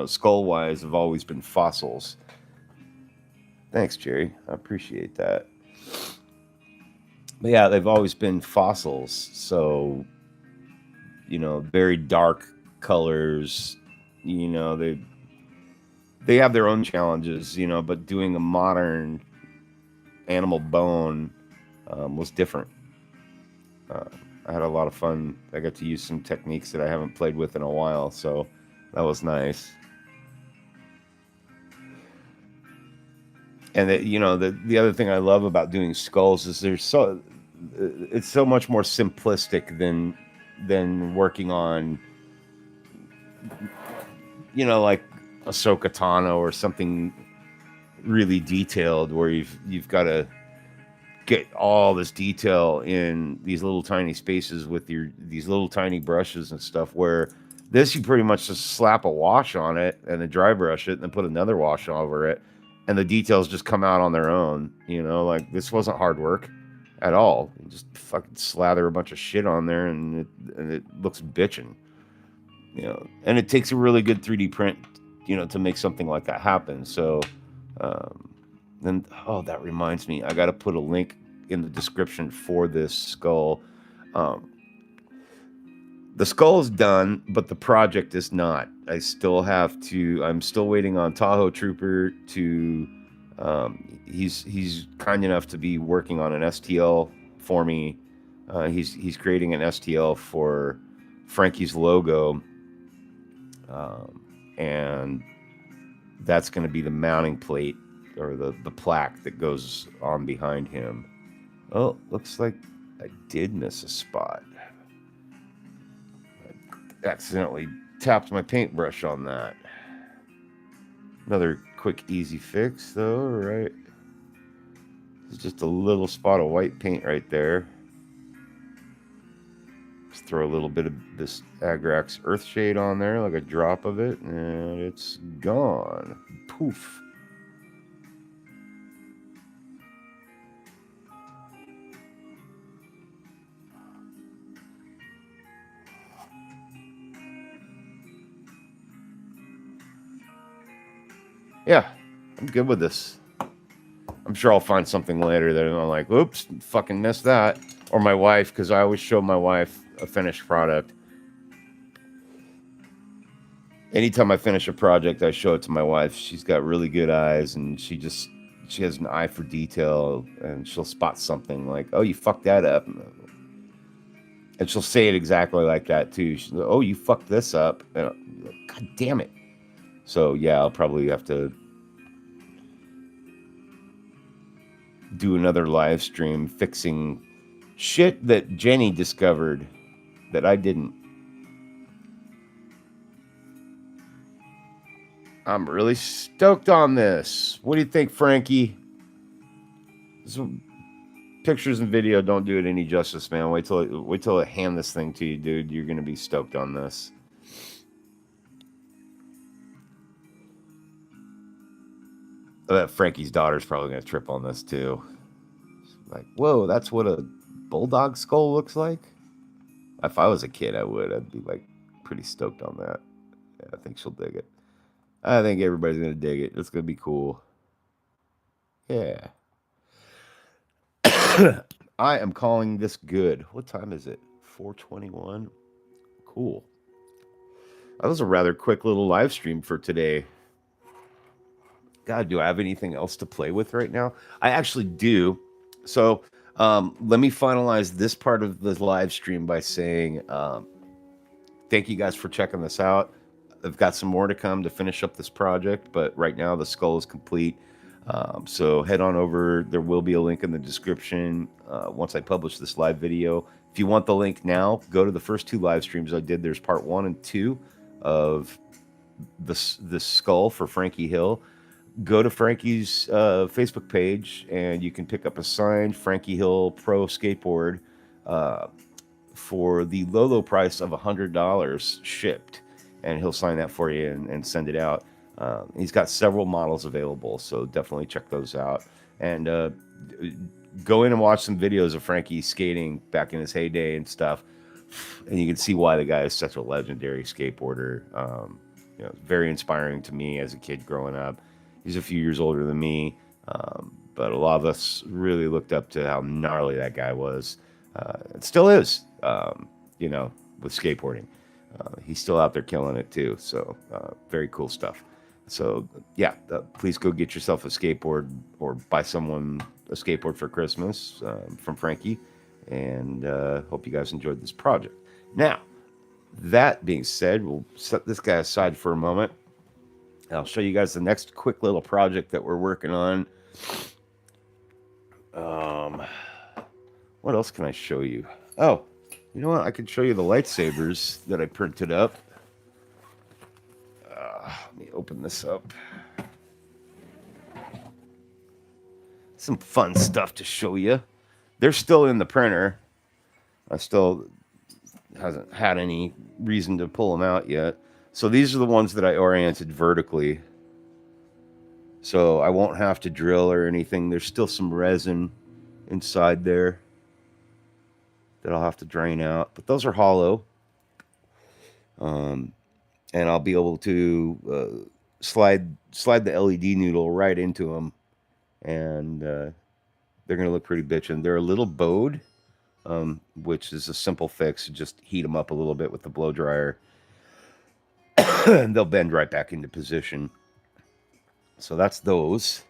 skull-wise have always been fossils. Thanks, Jerry. I appreciate that. But yeah, they've always been fossils. So, very dark colors. They have their own challenges, but doing a modern animal bone was different. I had a lot of fun. I got to use some techniques that I haven't played with in a while, so that was nice. And the other thing I love about doing skulls is it's so much more simplistic than working on, like Ahsoka Tano or something really detailed where you've got to get all this detail in these little tiny spaces with these little tiny brushes and stuff, where this you pretty much just slap a wash on it and then dry brush it and then put another wash over it and the details just come out on their own. Like this wasn't hard work at all. You just fucking slather a bunch of shit on there and it looks bitchin'. And it takes a really good 3D print to make something like that happen. So, that reminds me, I got to put a link in the description for this skull. The skull is done, but the project is not. I'm still waiting on Tahoe Trooper to, he's kind enough to be working on an STL for me. He's creating an STL for Frankie's logo. And that's going to be the mounting plate or the plaque that goes on behind him. Oh, looks like I did miss a spot. I accidentally tapped my paintbrush on that. Another quick, easy fix, though, right? It's just a little spot of white paint right there. throw a little bit of this Agrax Earthshade on there, like a drop of it, and it's gone. Poof. Yeah, I'm good with this. I'm sure I'll find something later that I'm like, oops, fucking missed that. Or my wife, because I always show my wife a finished product. Anytime I finish a project, I show it to my wife. She's got really good eyes, and she has an eye for detail, and she'll spot something like, oh, you fucked that up. And she'll say it exactly like that, too. She's like, oh, you fucked this up. And I'm like, God damn it. So, yeah, I'll probably have to do another live stream fixing shit that Jenny discovered that I didn't. I'm really stoked on this. What do you think, Frankie? Pictures and video don't do it any justice, man. Wait till I hand this thing to you, dude. You're gonna be stoked on this. Frankie's daughter's probably gonna trip on this too. Like, whoa, that's what a bulldog skull looks like. If I was a kid, I would. I'd be like pretty stoked on that. Yeah, I think she'll dig it. I think everybody's gonna dig it. It's gonna be cool. Yeah. I am calling this good. What time is it? 4:21. Cool. That was a rather quick little live stream for today. God, do I have anything else to play with right now? I actually do. So let me finalize this part of the live stream by saying thank you guys for checking this out. I've got some more to come to finish up this project, but right now the skull is complete. So head on over. There will be a link in the description once I publish this live video. If you want the link now, go to the first two live streams I did. There's part 1 and 2 of this skull for Frankie Hill. Go to Frankie's Facebook page, and you can pick up a signed Frankie Hill Pro skateboard for the low price of $100 shipped, and he'll sign that for you and send it out. He's got several models available, so definitely check those out. And go in and watch some videos of Frankie skating back in his heyday and stuff, and you can see why the guy is such a legendary skateboarder. Very inspiring to me as a kid growing up. He's a few years older than me, but a lot of us really looked up to how gnarly that guy was. It still is, with skateboarding. He's still out there killing it too. So very cool stuff. So yeah, please go get yourself a skateboard or buy someone a skateboard for Christmas from Frankie. And hope you guys enjoyed this project. Now, that being said, we'll set this guy aside for a moment. I'll show you guys the next quick little project that we're working on. What else can I show you? Oh, you know what? I can show you the lightsabers that I printed up. Let me open this up. Some fun stuff to show you. They're still in the printer. I still hasn't had any reason to pull them out yet. So these are the ones that I oriented vertically. So I won't have to drill or anything. There's still some resin inside there that I'll have to drain out. But those are hollow. And I'll be able to slide the LED noodle right into them. And they're going to look pretty bitchin'. They're a little bowed, which is a simple fix. Just heat them up a little bit with the blow dryer. And they'll bend right back into position. So that's those.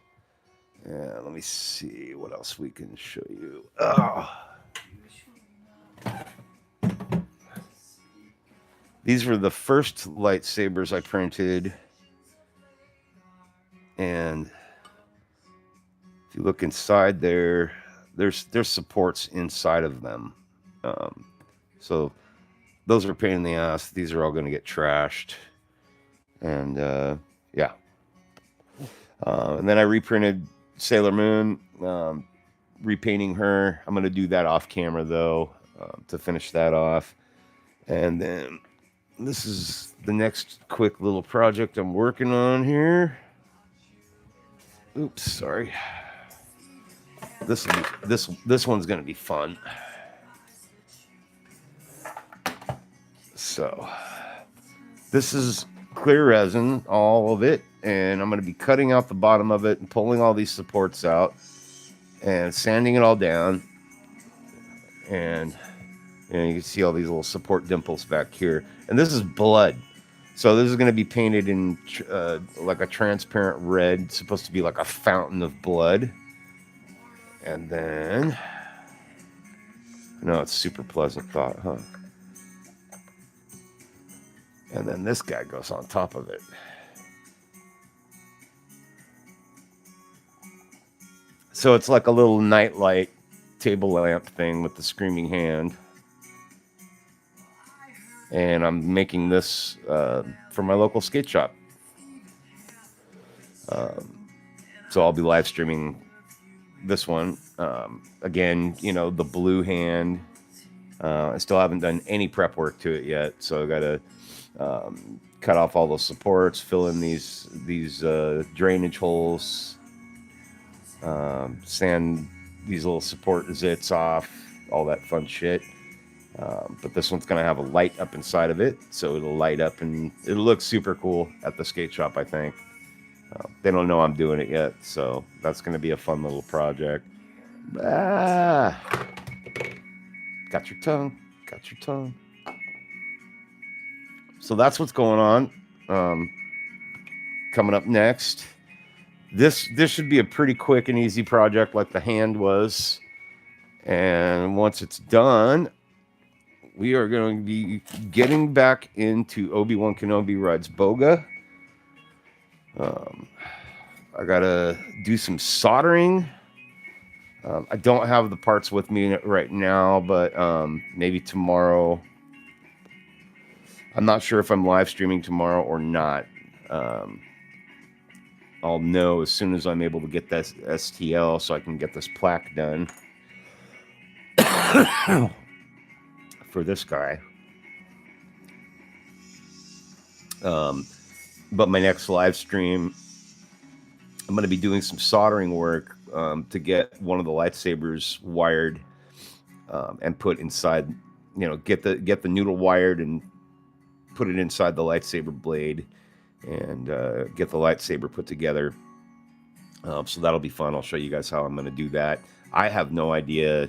Let me see what else we can show you. These were the first lightsabers I printed. And if you look inside there, there's supports inside of them. So those are a pain in the ass. These are all going to get trashed. And yeah. And then I reprinted Sailor Moon, repainting her. I'm going to do that off camera though, to finish that off. And then this is the next quick little project I'm working on here. Oops, sorry. This one's gonna be fun. So this is clear resin, all of it, and I'm gonna be cutting out the bottom of it and pulling all these supports out and sanding it all down. And you can see all these little support dimples back here. And this is blood. So this is going to be painted in like a transparent red. It's supposed to be like a fountain of blood. And then, no, it's super pleasant thought, huh? And then this guy goes on top of it. So it's like a little nightlight table lamp thing with the screaming hand. And I'm making this for my local skate shop. So I'll be live streaming this one. Again, you know, the blue hand. I still haven't done any prep work to it yet, so I got to cut off all those supports, fill in these drainage holes, sand these little support zits off, all that fun shit. But this one's going to have a light up inside of it, so it'll light up and it'll look super cool at the skate shop, I think. They don't know I'm doing it yet, so that's going to be a fun little project. Ah, got your tongue. So that's what's going on. Coming up next, this should be a pretty quick and easy project like the hand was. And once it's done, we are going to be getting back into Obi-Wan Kenobi rides Boga. I gotta do some soldering. I don't have the parts with me right now, but maybe tomorrow. I'm not sure if I'm live streaming tomorrow or not. I'll know as soon as I'm able to get this STL so I can get this plaque done for this guy. But my next live stream, I'm going to be doing some soldering work to get one of the lightsabers wired and put inside, you know, get the noodle wired and put it inside the lightsaber blade and get the lightsaber put together. So that'll be fun. I'll show you guys how I'm going to do that. I have no idea.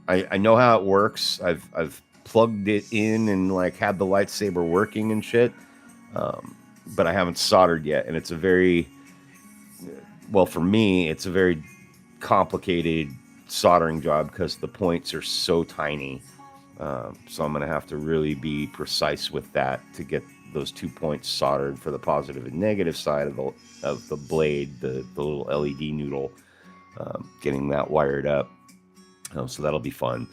I know how it works. I've plugged it in and like had the lightsaber working and shit. But I haven't soldered yet. And it's a very, well, for me, it's a very complicated soldering job because the points are so tiny. So I'm going to have to really be precise with that to get those 2 points soldered for the positive and negative side of the blade, the little LED noodle, getting that wired up. So that'll be fun.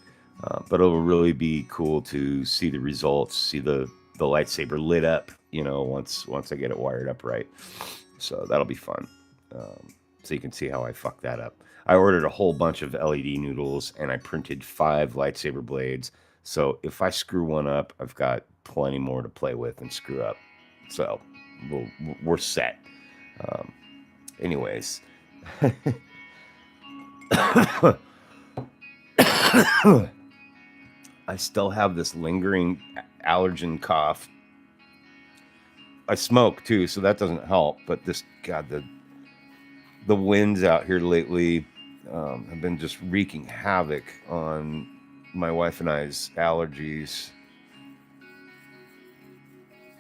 But it'll really be cool to see the results, see the lightsaber lit up, you know, once I get it wired up right. So that'll be fun. So you can see how I fucked that up. I ordered a whole bunch of LED noodles and I printed 5 lightsaber blades. So if I screw one up, I've got plenty more to play with and screw up. So we're set. Anyways. I still have this lingering allergen cough. I smoke too, so that doesn't help. But this, God, the winds out here lately have been just wreaking havoc on my wife and I's allergies.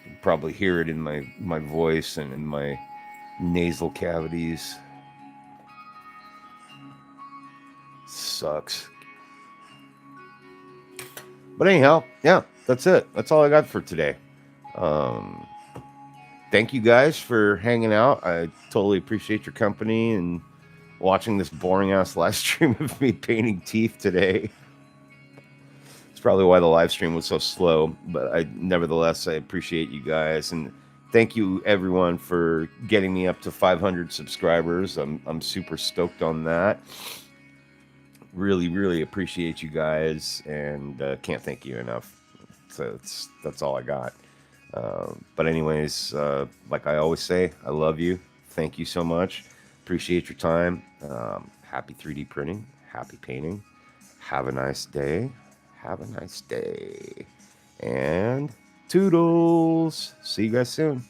You can probably hear it in my voice and in my nasal cavities. Sucks. But anyhow, yeah, that's it. That's all I got for today. Thank you guys for hanging out. I totally appreciate your company and watching this boring ass live stream of me painting teeth today. It's probably why the live stream was so slow, but nevertheless, I appreciate you guys. And thank you everyone for getting me up to 500 subscribers. I'm super stoked on that. Really, really appreciate you guys, and can't thank you enough. So that's all I got. But anyways, like I always say, I love you. Thank you so much. Appreciate your time. Happy 3D printing. Happy painting. Have a nice day. Have a nice day. And toodles. See you guys soon.